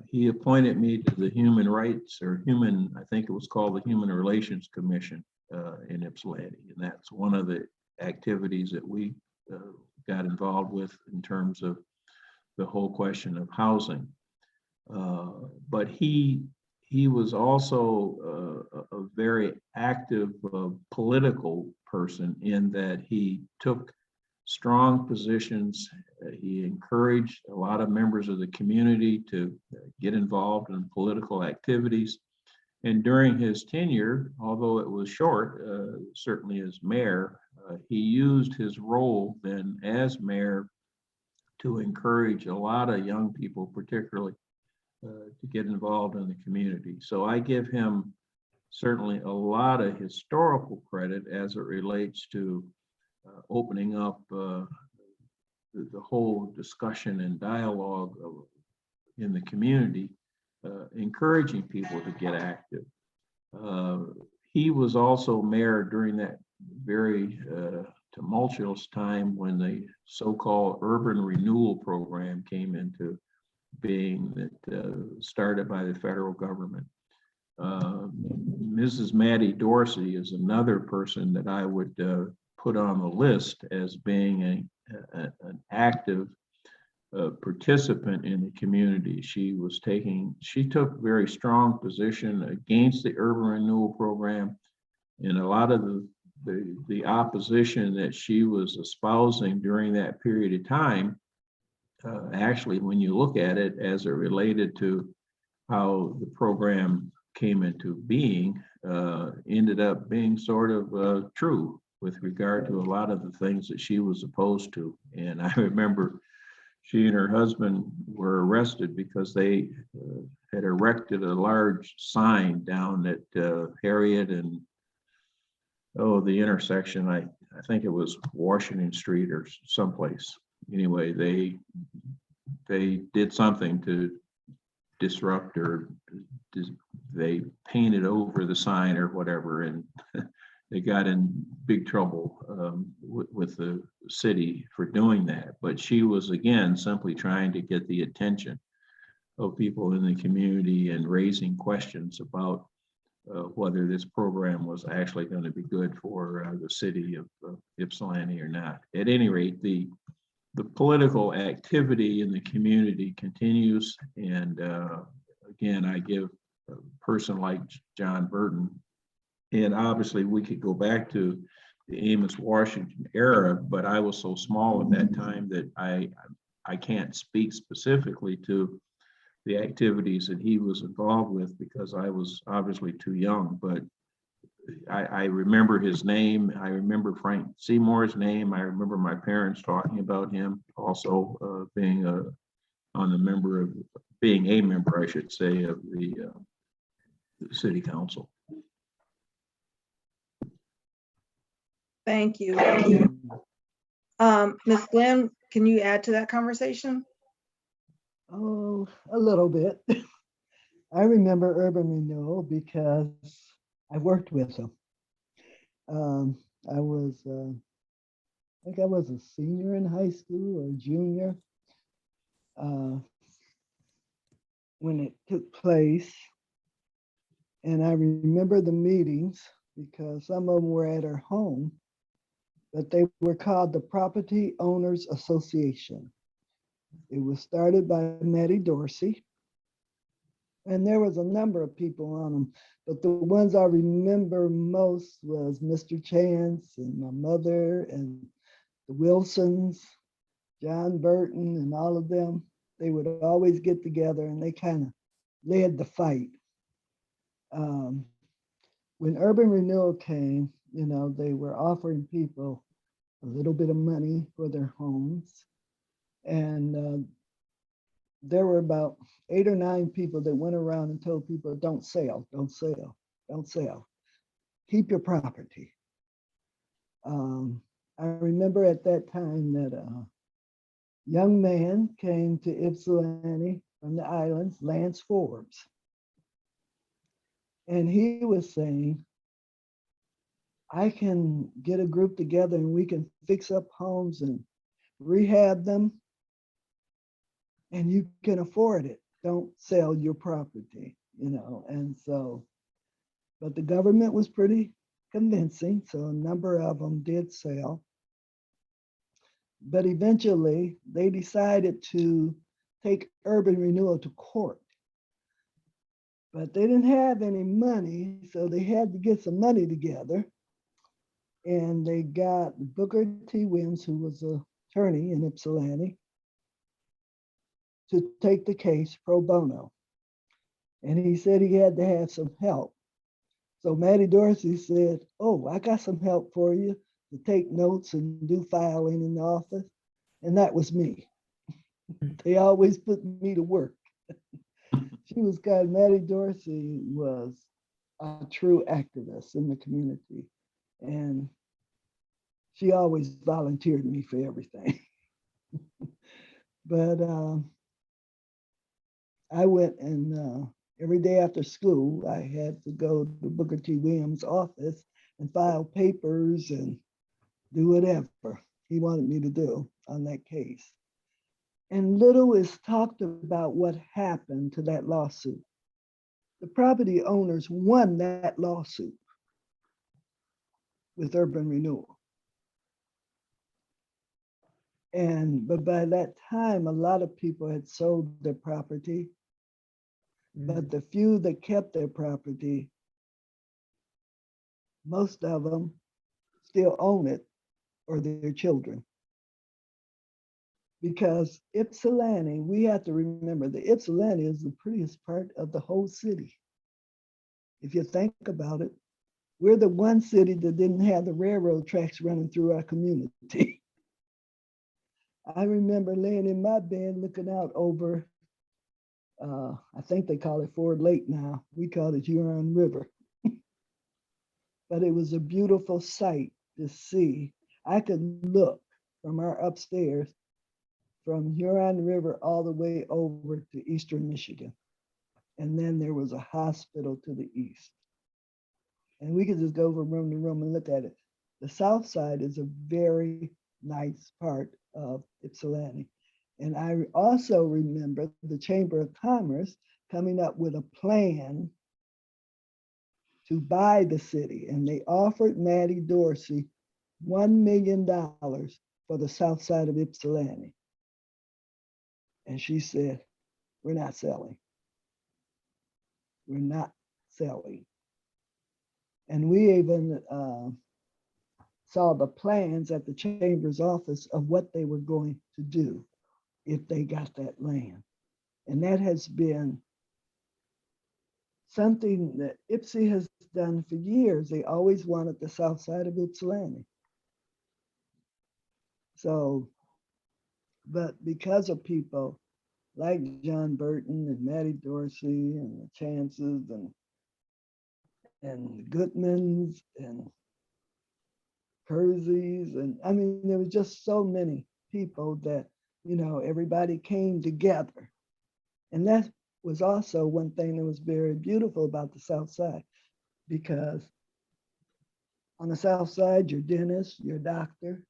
he appointed me to the Human Rights, or I think it was called the Human Relations Commission in Ypsilanti. And that's one of the activities that we got involved with in terms of the whole question of housing. But he was also a very active political person in that he took strong positions. He encouraged a lot of members of the community to get involved in political activities. And during his tenure, although it was short, certainly as mayor, he used his role then as mayor to encourage a lot of young people, particularly, to get involved in the community. So I give him certainly a lot of historical credit as it relates to opening up the whole discussion and dialogue in the community, encouraging people to get active. He was also mayor during that very tumultuous time when the so-called urban renewal program came into being, that started by the federal government. Mrs. Maddie Dorsey is another person that I would put on the list as being an active participant in the community. She took very strong position against the urban renewal program, and a lot of the opposition that she was espousing during that period of time, actually, when you look at it as it related to how the program came into being, ended up being sort of true with regard to a lot of the things that she was opposed to. And I remember she and her husband were arrested because they had erected a large sign down at Harriet and the intersection. I think it was Washington Street or someplace. Anyway, they did something to disrupt, or they painted over the sign or whatever, and they got in big trouble with the city for doing that. But she was, again, simply trying to get the attention of people in the community and raising questions about whether this program was actually going to be good for the city of Ypsilanti or not. At any rate, the political activity in the community continues. And again, I give a person like John Burton, and obviously we could go back to the Amos Washington era, but I was so small at that time that I can't speak specifically to the activities that he was involved with because I was obviously too young, but I remember his name. I remember Frank Seymour's name. I remember my parents talking about him also being a member, I should say, of the city council. Thank you. Ms. Glenn, can you add to that conversation? Oh, a little bit. I remember urban renewal because I worked with them. I think I was a senior in high school or junior when it took place. And I remember the meetings because some of them were at our home, but they were called the Property Owners Association. It was started by Maddie Dorsey. And there was a number of people on them, but the ones I remember most was Mr. Chance and my mother and the Wilsons, John Burton and all of them. They would always get together and they kind of led the fight. When urban renewal came, you know, they were offering people a little bit of money for their homes. And there were about 8 or 9 people that went around and told people, don't sell, don't sell, don't sell. Keep your property. I remember at that time that a young man came to Ypsilanti from the islands, Lance Forbes. And he was saying, I can get a group together and we can fix up homes and rehab them and you can afford it. Don't sell your property, you know. And so, but the government was pretty convincing. So a number of them did sell. But eventually they decided to take urban renewal to court. But they didn't have any money, so they had to get some money together. And they got Booker T. Williams, who was an attorney in Ypsilanti, to take the case pro bono. And he said he had to have some help. So Maddie Dorsey said, oh, I got some help for you to take notes and do filing in the office. And that was me. They always put me to work. She was good. Maddie Dorsey was a true activist in the community. And she always volunteered me for everything. But I went and every day after school, I had to go to Booker T. Williams' office and file papers and do whatever he wanted me to do on that case. And little is talked about what happened to that lawsuit. The property owners won that lawsuit with urban renewal. But by that time, a lot of people had sold their property, but the few that kept their property, most of them still own it or their children. Because Ypsilanti, we have to remember that Ypsilanti is the prettiest part of the whole city. If you think about it, we're the one city that didn't have the railroad tracks running through our community. I remember laying in my bed looking out over, I think they call it Ford Lake now. We call it Huron River. But it was a beautiful sight to see. I could look from our upstairs from Huron River all the way over to Eastern Michigan. And then there was a hospital to the east. And we could just go from room to room and look at it. The south side is a very nice part of Ypsilanti. And I also remember the Chamber of Commerce coming up with a plan to buy the city. And they offered Maddie Dorsey $1 million for the south side of Ypsilanti. And she said, we're not selling. We're not selling. And we even saw the plans at the chamber's office of what they were going to do if they got that land. And that has been something that Ypsi has done for years. They always wanted the south side of Ypsilanti. So, but because of people like John Burton and Maddie Dorsey and the Chances and Goodmans and Percy's, and I mean, there was just so many people that, you know, everybody came together. And that was also one thing that was very beautiful about the South Side, because on the South Side, your dentist, your doctor,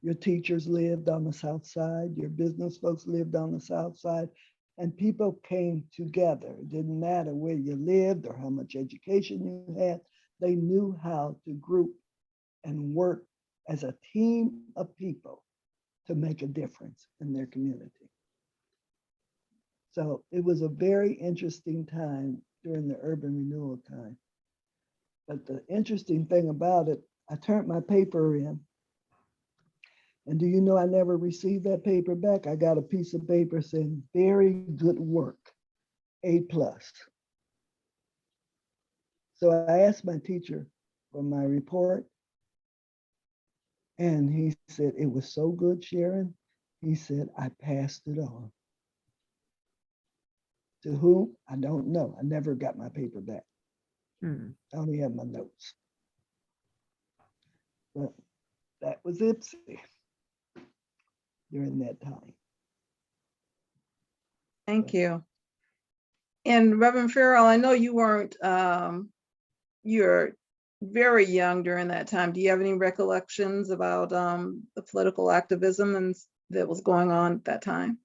your teachers lived on the South Side, your business folks lived on the South Side, and people came together. It didn't matter where you lived or how much education you had. They knew how to group and work as a team of people to make a difference in their community. So it was a very interesting time during the urban renewal time. But the interesting thing about it, I turned my paper in. And do you know I never received that paper back? I got a piece of paper saying, very good work, A+. So I asked my teacher for my report. And he said, it was so good, Sharon. He said, I passed it on. To whom? I don't know. I never got my paper back. I only have my notes. But that was Ypsi during that time. Thank you. And Reverend Farrell, I know you weren't, you're very young during that time. Do you have any recollections about the political activism and that was going on at that time?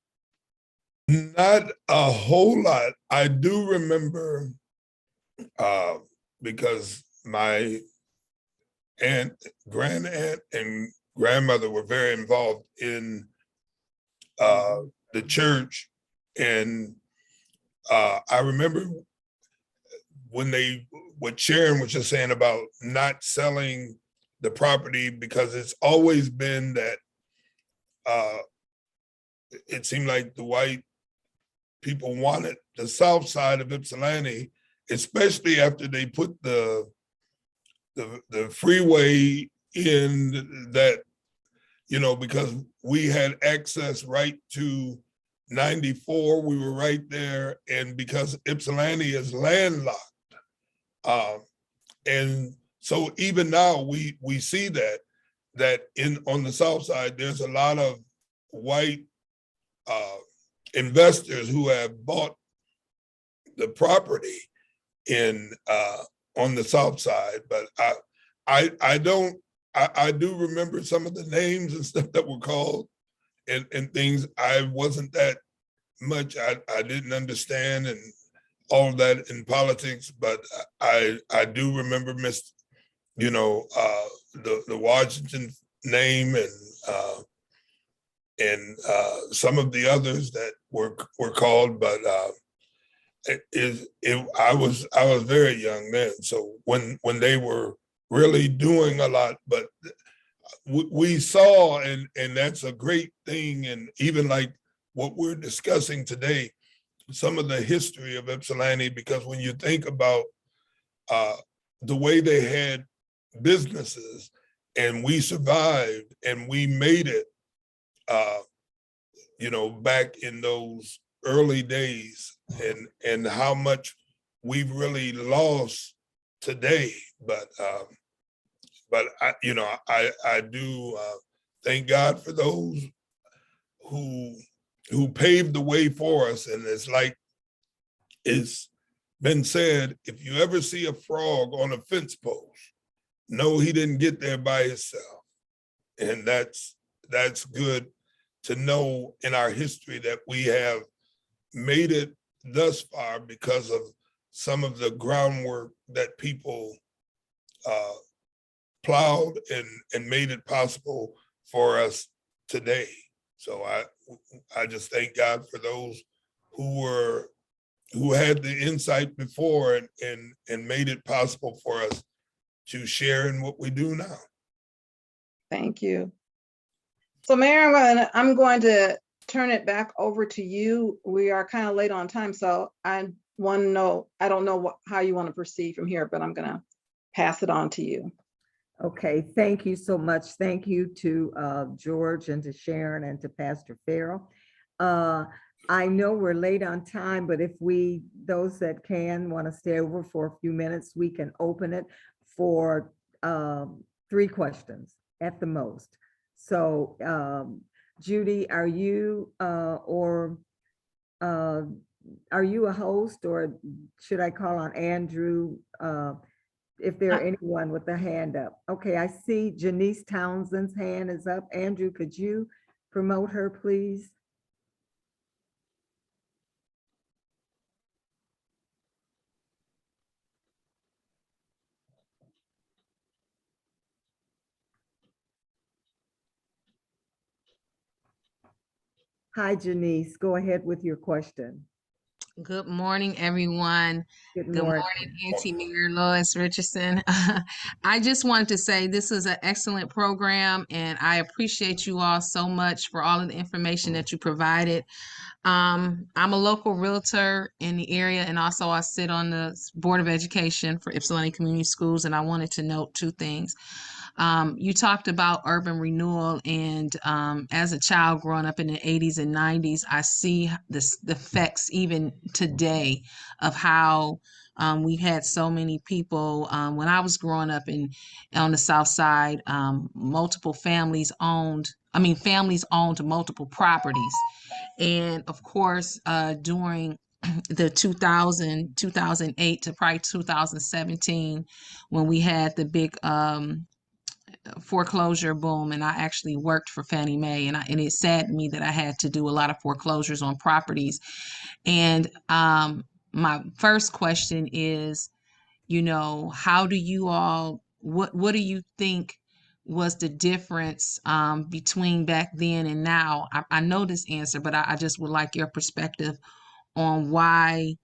Not a whole lot. I do remember because my aunt, grand aunt, and grandmother were very involved in the church. And I remember when what Sharon was just saying about not selling the property, because it's always been that it seemed like the white people wanted the south side of Ypsilanti, especially after they put the freeway in that, you know, because we had access right to 94, we were right there, and because Ypsilanti is landlocked. And so even now we see that on the south side, there's a lot of white investors who have bought the property on the south side. But I do remember some of the names and stuff that were called and things. I wasn't that much, I didn't understand and all of that in politics, but I do remember the Washington name and some of the others that were called, but I was very young then. So when they were really doing a lot, but we saw, and that's a great thing, and even like what we're discussing today, some of the history of Ypsilanti, because when you think about the way they had businesses and we survived and we made it, back in those early days, and how much we've really lost today. But I do thank God for those who paved the way for us. And it's like it's been said, if you ever see a frog on a fence post, know he didn't get there by himself. And that's good to know in our history that we have made it thus far because of some of the groundwork that people plowed and made it possible for us today. So I just thank God for those who had the insight before and made it possible for us to share in what we do now. Thank you. So Mayor, I'm going to turn it back over to you. We are kind of late on time, so I want to know, I don't know how you want to proceed from here, but I'm going to pass it on to you. Okay, thank you so much. Thank you to George and to Sharon and to Pastor Farrell. I know we're late on time, but if those that can want to stay over for a few minutes, we can open it for 3 questions at the most. So Judy, are you a host, or should I call on Andrew? If there are anyone with a hand up. Okay, I see Janice Townsend's hand is up. Andrew, could you promote her, please? Hi, Janice, go ahead with your question. Good morning, everyone. Good Good morning. morning, Auntie Mayor Lois Richardson. I just wanted to say this is an excellent program, and I appreciate you all so much for all of the information that you provided. I'm a local realtor in the area, and also I sit on the Board of Education for Ypsilanti Community Schools, and I wanted to note 2 things. You talked about urban renewal, and as a child growing up in the 80s and 90s, I see the effects even today of how we've had so many people. When I was growing up on the South Side, families owned multiple properties. And of course, during the 2008 to probably 2017, when we had the big foreclosure boom, and I actually worked for Fannie Mae, and it saddened me that I had to do a lot of foreclosures on properties. And my first question is, how do you all, what do you think was the difference between back then and now? I know this answer, but I just would like your perspective on why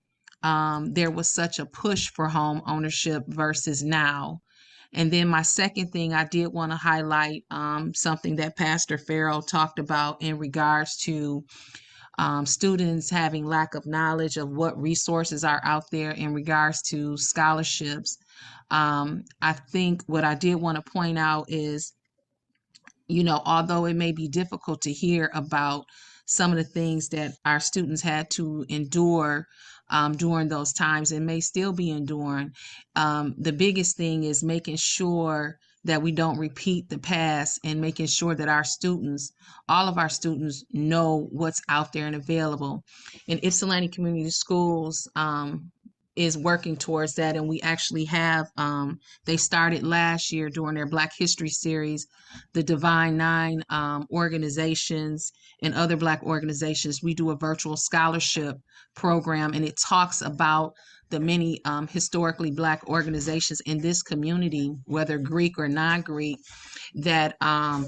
there was such a push for home ownership versus now. And then my second thing, I did want to highlight something that Pastor Farrell talked about in regards to students having lack of knowledge of what resources are out there in regards to scholarships. I think what I did want to point out is, although it may be difficult to hear about some of the things that our students had to endure during those times and may still be enduring, the biggest thing is making sure that we don't repeat the past and making sure that all of our students know what's out there and available. And Ypsilanti Community Schools is working towards that. And we actually have, they started last year during their Black History series, the Divine Nine organizations and other Black organizations. We do a virtual scholarship program, and it talks about the many historically Black organizations in this community, whether Greek or non-Greek, that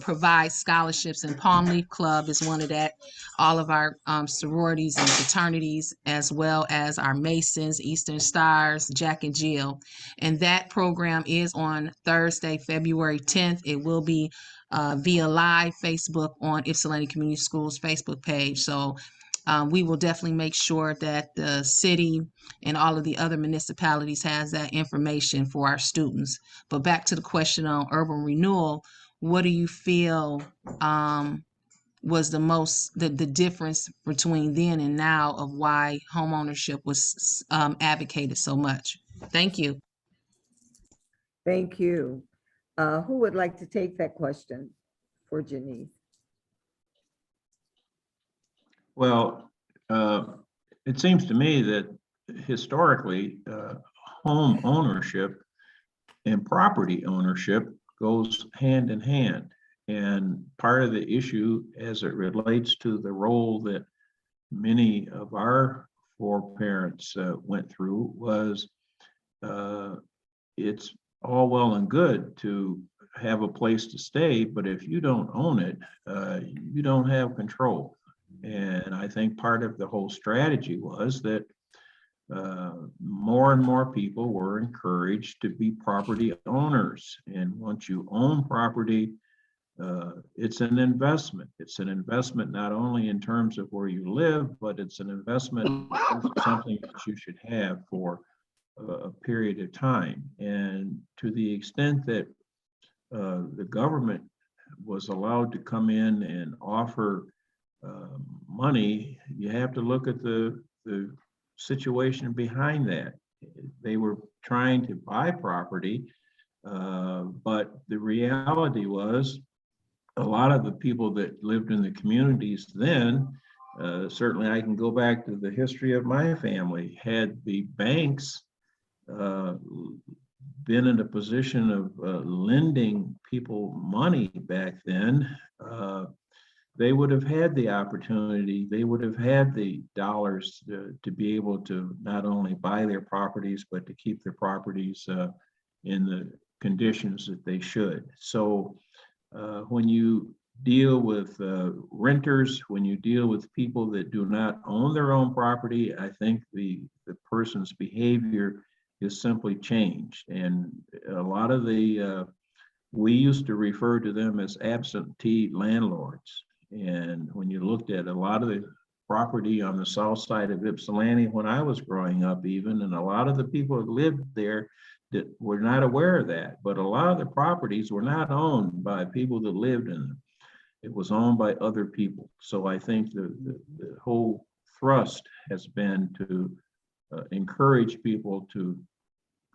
provide scholarships. And Palm Leaf Club is one of that. All of our sororities and fraternities, as well as our Masons, Eastern Stars, Jack and Jill. And that program is on Thursday, February 10th. It will be via live Facebook on Ypsilanti Community Schools Facebook page. So we will definitely make sure that the city and all of the other municipalities has that information for our students. But back to the question on urban renewal, what do you feel was the difference between then and now of why homeownership was advocated so much? Thank you. Thank you. Who would like to take that question for Janice? Well, it seems to me that historically, home ownership and property ownership goes hand in hand. And part of the issue as it relates to the role that many of our foreparents went through was it's all well and good to have a place to stay, but if you don't own it, you don't have control. And I think part of the whole strategy was that more and more people were encouraged to be property owners. And once you own property, it's an investment. It's an investment not only in terms of where you live, but it's an investment in terms of something that you should have for a period of time. And to the extent that the government was allowed to come in and offer money, you have to look at the situation behind that. They were trying to buy property, but the reality was a lot of the people that lived in the communities then, certainly I can go back to the history of my family, had the banks been in a position of lending people money back then, they would have had the opportunity, they would have had the dollars to be able to not only buy their properties, but to keep their properties in the conditions that they should. So when you deal with renters, when you deal with people that do not own their own property, I think the person's behavior is simply changed. And a lot of we used to refer to them as absentee landlords. And when you looked at a lot of the property on the south side of Ypsilanti when I was growing up even, and a lot of the people that lived there that were not aware of that, but a lot of the properties were not owned by people that lived in them. It was owned by other people. So I think the whole thrust has been to encourage people to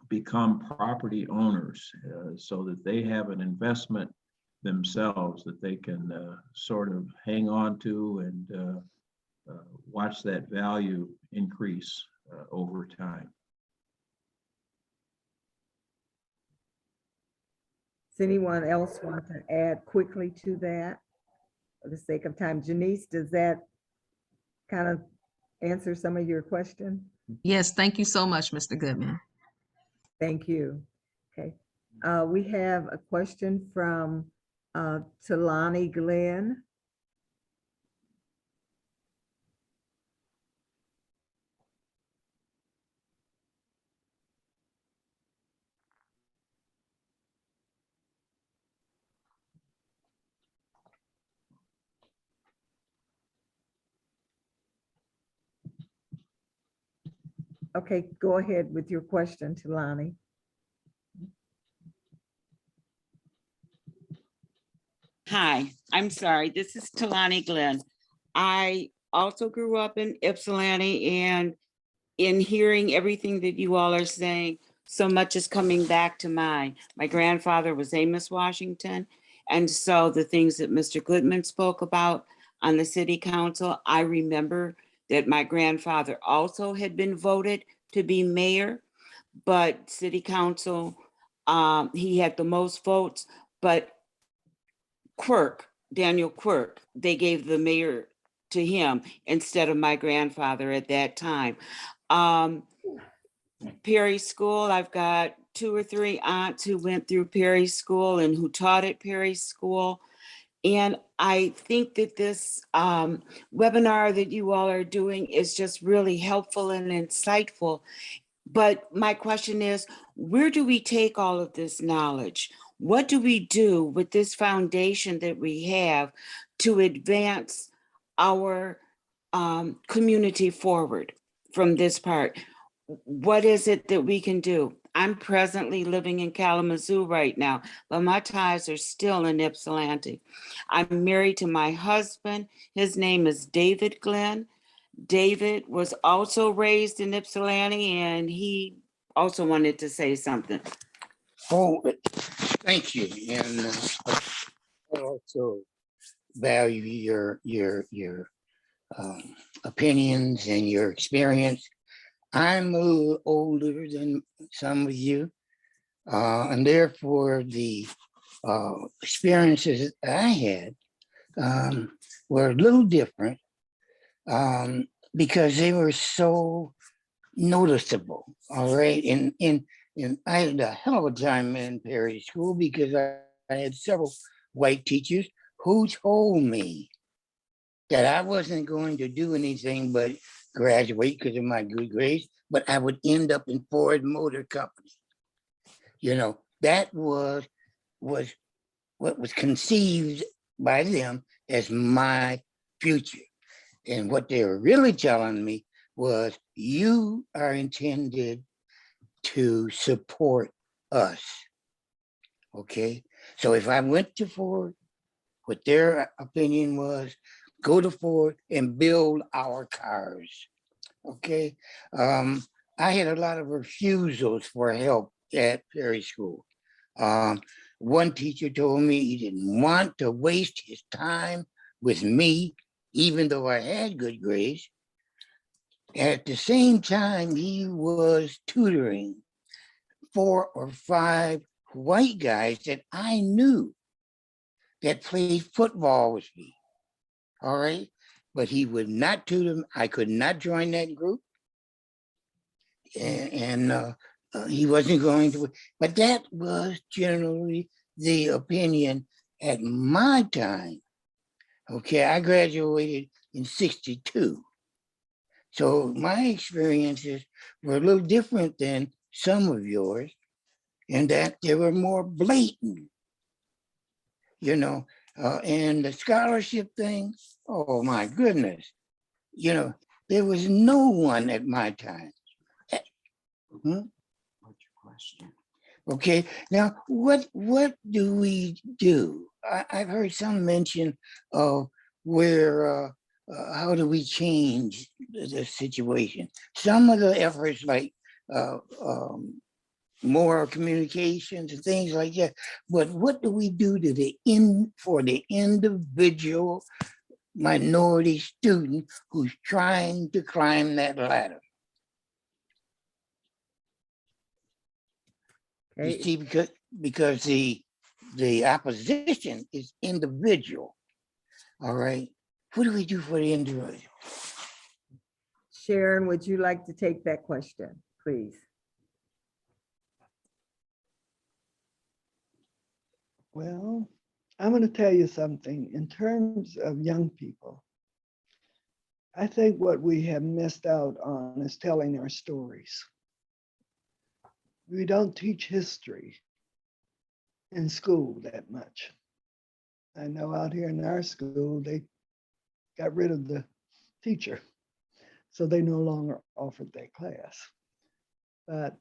become property owners so that they have an investment themselves that they can sort of hang on to and watch that value increase over time. Does anyone else want to add quickly to that for the sake of time? Janice, does that kind of answer some of your question? Yes, thank you so much, Mr. Goodman. Thank you. Okay. We have a question from Talani Glenn. Okay, go ahead with your question, Talani. Hi, I'm sorry. This is Talani Glenn. I also grew up in Ypsilanti, and in hearing everything that you all are saying, so much is coming back to mind. My grandfather was Amos Washington. And so the things that Mr. Goodman spoke about on the city council, I remember that my grandfather also had been voted to be mayor, but city council, he had the most votes, but Daniel Quirk, they gave the mayor to him instead of my grandfather at that time. Perry School, I've got 2 or 3 aunts who went through Perry School and who taught at Perry School. And I think that this webinar that you all are doing is just really helpful and insightful. But my question is, where do we take all of this knowledge? What do we do with this foundation that we have to advance our community forward from this part? What is it that we can do? I'm presently living in Kalamazoo right now, but my ties are still in Ypsilanti. I'm married to my husband. His name is David Glenn. David was also raised in Ypsilanti, and he also wanted to say something. Oh, thank you. And I also value your opinions and your experience. I'm a little older than some of you, and therefore the experiences I had were a little different because they were so noticeable. All right, and I had a hell of a time in Perry School because I had several white teachers who told me that I wasn't going to do anything but graduate because of my good grades, but I would end up in Ford Motor Company. You know, that was what was conceived by them as my future. And what they were really telling me was, you are intended to support us. Okay. So if I went to Ford, what their opinion was, go to Ford and build our cars. Okay. I had a lot of refusals for help at Perry School. One teacher told me he didn't want to waste his time with me, even though I had good grades. At the same time, he was tutoring 4 or 5 white guys that I knew that played football with me. All right. But he would not tutor them. I could not join that group. And he wasn't going to, but that was generally the opinion at my time. Okay, I graduated in '62. So my experiences were a little different than some of yours, in that they were more blatant, you know, and the scholarship thing, oh my goodness, you know, there was no one at my time. Hmm? What's your question? Okay, now what do we do? I've heard some mention of where, how do we change the situation? Some of the efforts like more communications and things like that, but what do we do to for the individual minority student who's trying to climb that ladder? You Okay, see, because the opposition is individual. All right. What do we do for the individual? Sharon, would you like to take that question, please? Well, I'm going to tell you something. In terms of young people, I think what we have missed out on is telling our stories. We don't teach history in school that much. I know out here in our school, they got rid of the teacher, so they no longer offered that class. But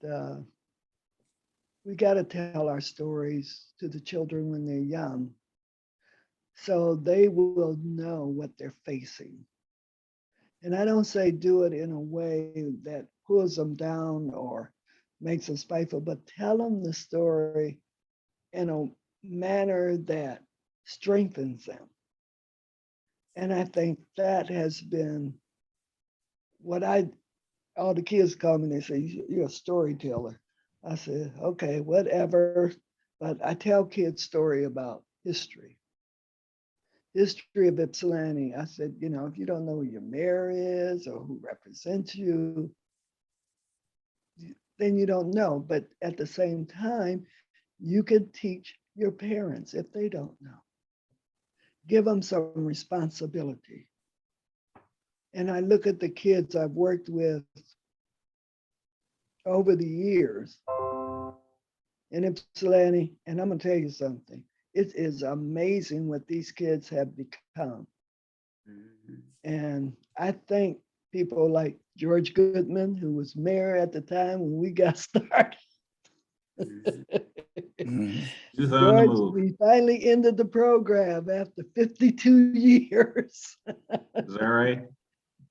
we got to tell our stories to the children when they're young, so they will know what they're facing. And I don't say do it in a way that pulls them down or makes them spiteful, but tell them the story in a manner that strengthens them. And I think that has been what all the kids call me, they say, you're a storyteller. I said, okay, whatever. But I tell kids story about history of Ypsilanti. I said, you know, if you don't know who your mayor is or who represents you, then you don't know. But at the same time, you can teach your parents if they don't know. Give them some responsibility. And I look at the kids I've worked with over the years in Ypsilanti, and I'm gonna tell you something. It is amazing what these kids have become. And I think people like George Goodman, who was mayor at the time when we got started. Mhm. Youth on the George, move. we finally ended the program after 52 years. Is that right?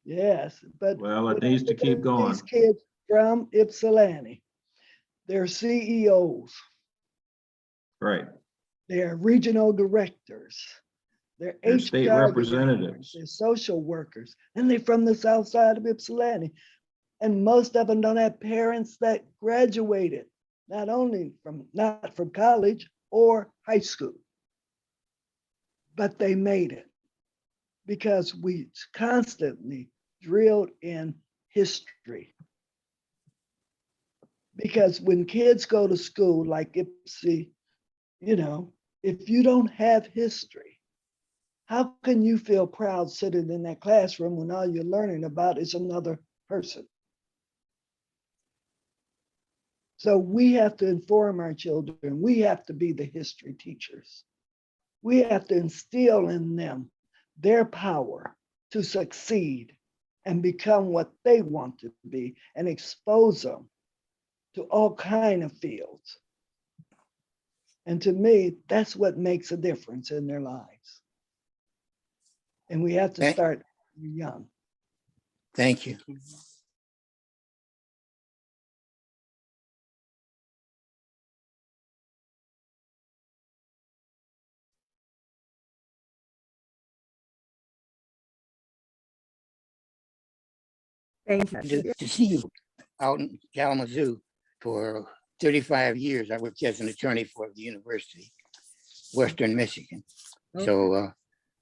Yes, but Well, it when I needs to look keep at going. these kids from Ypsilanti, they're CEOs, Right. they're regional directors, they're They're state HR representatives. directors, they're social workers, and they're from the south side of Ypsilanti. And most of them don't have parents that graduated, not from college or high school, but they made it because we constantly drilled in history. Because when kids go to school like Ipsy, you know, if you don't have history, how can you feel proud sitting in that classroom when all you're learning about is another person? So we have to inform our children. We have to be the history teachers. We have to instill in them their power to succeed and become what they want to be and expose them to all kinds of fields. And to me, that's what makes a difference in their lives. And we have to Thank- start young. Thank you. Thank you. To see you out in Kalamazoo for 35 years. I worked as an attorney for the University, Western Michigan. So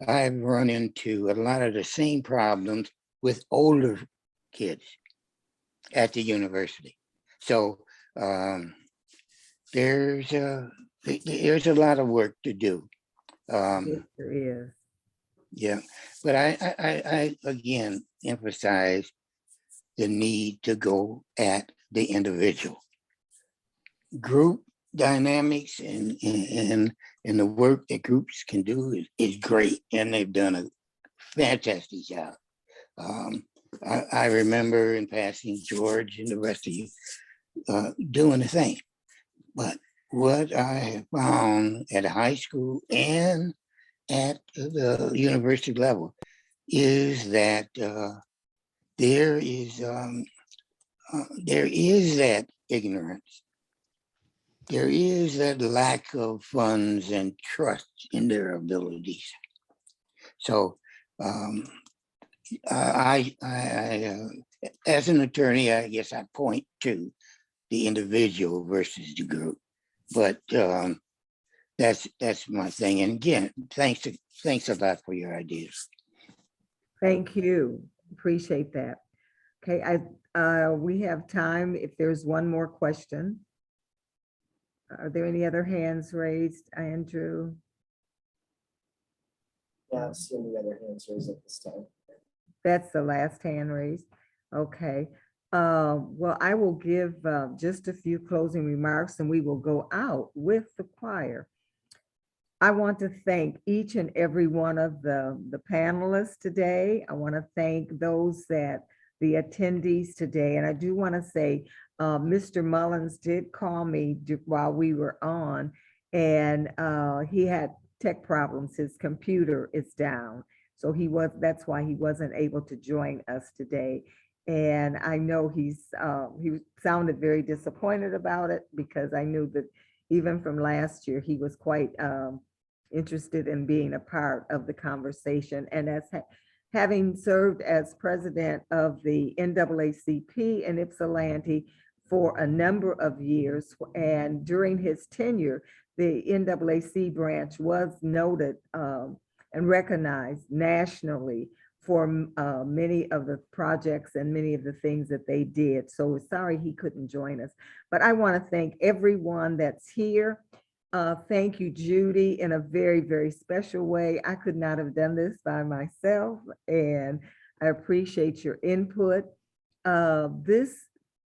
I've run into a lot of the same problems with older kids at the university. So there's a lot of work to do. Yes, there is. Yeah, but I again emphasize the need to go at the individual. Group dynamics and the work that groups can do is great, and they've done a fantastic job. I remember in passing George and the rest of you doing the thing, but what I have found at high school and at the university level is that there is that ignorance. There is that lack of funds and trust in their abilities. So I as an attorney, I guess I point to the individual versus the group, but that's my thing. And again, thanks a lot for your ideas. Thank you. Appreciate that. Okay, we have time if there's one more question. Are there any other hands raised, Andrew? Yeah, I see any other hands raised at this time. That's the last hand raised. Okay. Well, I will give just a few closing remarks and we will go out with the choir. I want to thank each and every one of the panelists today. I want to thank those the attendees today. And I do want to say, Mr. Mullins did call me while we were on, and he had tech problems. His computer is down. So that's why he wasn't able to join us today. And I know he sounded very disappointed about it, because I knew that even from last year, he was quite interested in being a part of the conversation. And as having served as president of the NAACP in Ypsilanti for a number of years, and during his tenure, the NAAC branch was noted and recognized nationally for many of the projects and many of the things that they did. So sorry he couldn't join us, but I want to thank everyone that's here. Thank you, Judy, in a very, very special way. I could not have done this by myself, and I appreciate your input. This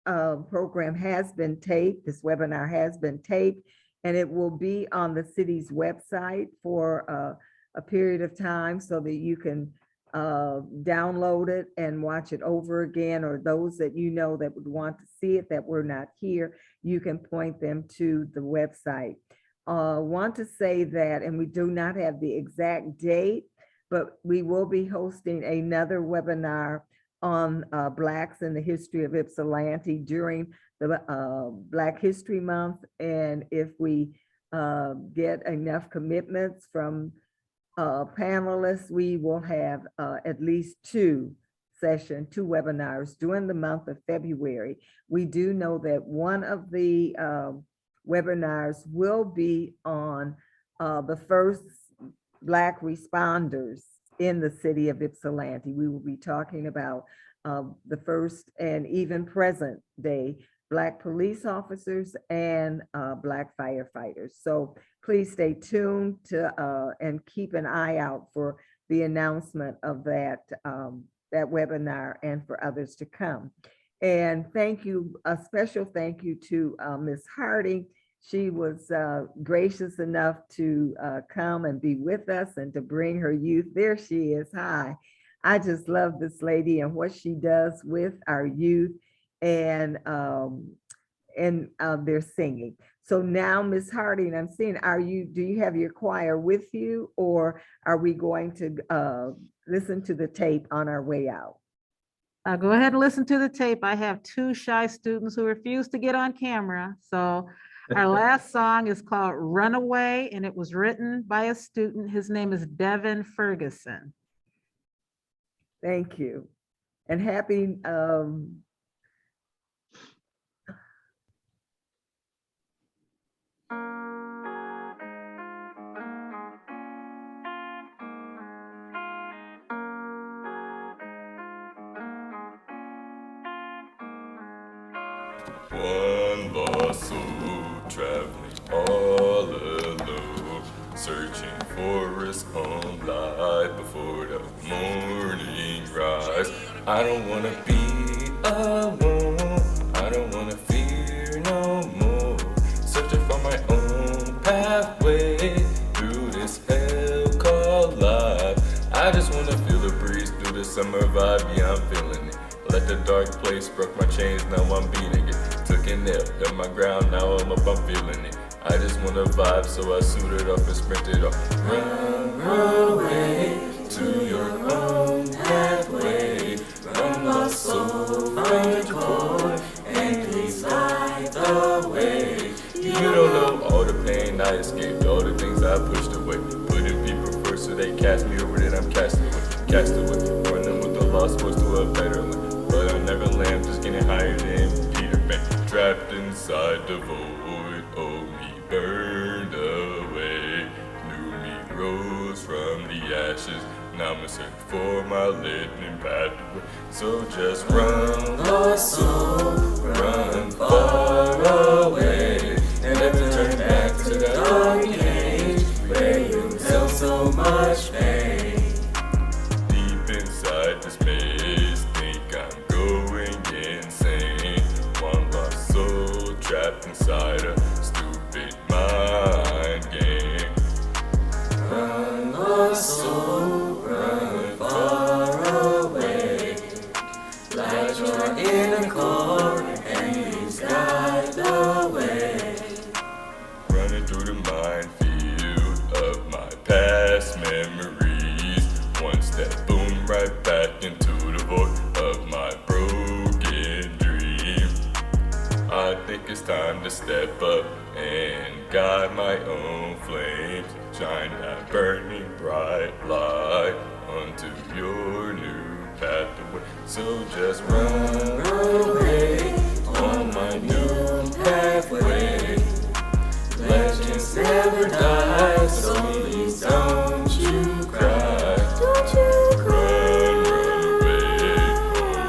program has been taped. This webinar has been taped, and it will be on the city's website for a period of time so that you can download it and watch it over again, or those that you know that would want to see it that were not here, you can point them to the website. Want to say that, and we do not have the exact date, but we will be hosting another webinar on Blacks in the history of Ypsilanti during the Black History Month. And if we get enough commitments from panelists, we will have at least two webinars during the month of February. We do know that one of the webinars will be on the first Black responders in the city of Ypsilanti. We will be talking about the first and even present day Black police officers and Black firefighters. So please stay tuned to and keep an eye out for the announcement of that webinar and for others to come. And thank you, a special thank you to Ms. Harding she was gracious enough to come and be with us and to bring her youth. There she is. Hi. I just love this lady and what she does with our youth and their singing. So now, Miss Harding, I'm seeing, do you have your choir with you, or are we going to listen to the tape on our way out? Go ahead and listen to the tape. I have two shy students who refuse to get on camera. So our last song is called Runaway, and it was written by a student. His name is Devin Ferguson. Thank you. And happy one lost soul traveling all alone, searching for his own light before the morning rise. I don't wanna be alone, I don't wanna fear no more, searching for my own pathway through this hell called life. I just wanna feel the breeze through the summer vibe, yeah, I'm feeling it. Let the dark place broke my chains, now I'm beating it. Took a nail, held my ground, now I'm up, I'm feeling it. I just wanna vibe, so I suited up and sprinted off. Run away to your own pathway. Run, lost soul, find your core, and please light the way. You don't know all the pain I escaped, all the things I pushed away. Putting people first, so they cast me over, then I'm cast away. Running with the lost voice to a better land. But I never land, just getting higher than Peter Pan. Trapped inside the void, oh me burned away. New me rose from the ashes, now I'm searching for my living pathway. So just run, lost soul, run far away, and never turn back to the dark age where you felt so much pain. Deep inside this maze, think I'm going insane. One lost soul trapped inside a stupid mind game. Run, lost soul, run far away. Light your inner core and please guide the way. Running through the minefield of my past memories. One step, boom, right back into the void of my broken dream. I think it's time to step up and guide my own flames. Shine that burning bright light onto your new pathway. So just run away on my new pathway. Legends never die, so please don't you cry. Don't you cry. Run away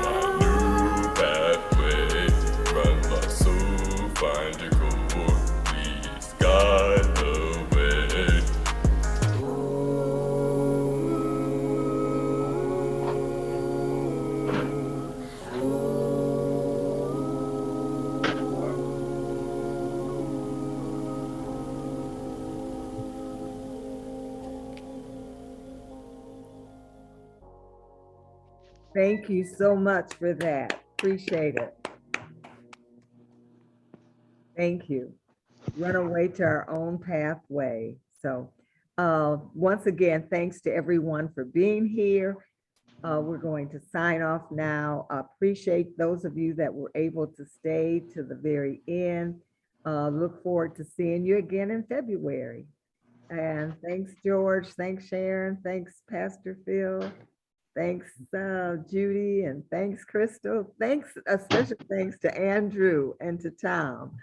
on my new pathway. Run, lost soul, find your core. Please guide the way. Thank you so much for that. Appreciate it. Thank you. Run away to our own pathway. So once again, thanks to everyone for being here. We're going to sign off now. Appreciate those of you that were able to stay to the very end. Look forward to seeing you again in February. And thanks, George. Thanks, Sharon. Thanks, Pastor Phil. Thanks, Judy, and thanks, Crystal. Thanks, a special thanks to Andrew and to Tom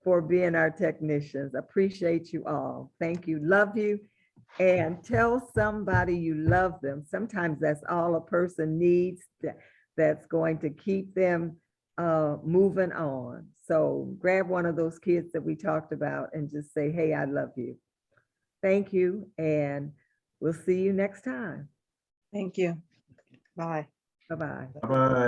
for being our technicians. Appreciate you all. Thank you. Love you. And tell somebody you love them. Sometimes that's all a person needs that's going to keep them moving on. So grab one of those kids that we talked about and just say, hey, I love you. Thank you. And we'll see you next time. Thank you. Bye. Bye-bye. Bye-bye.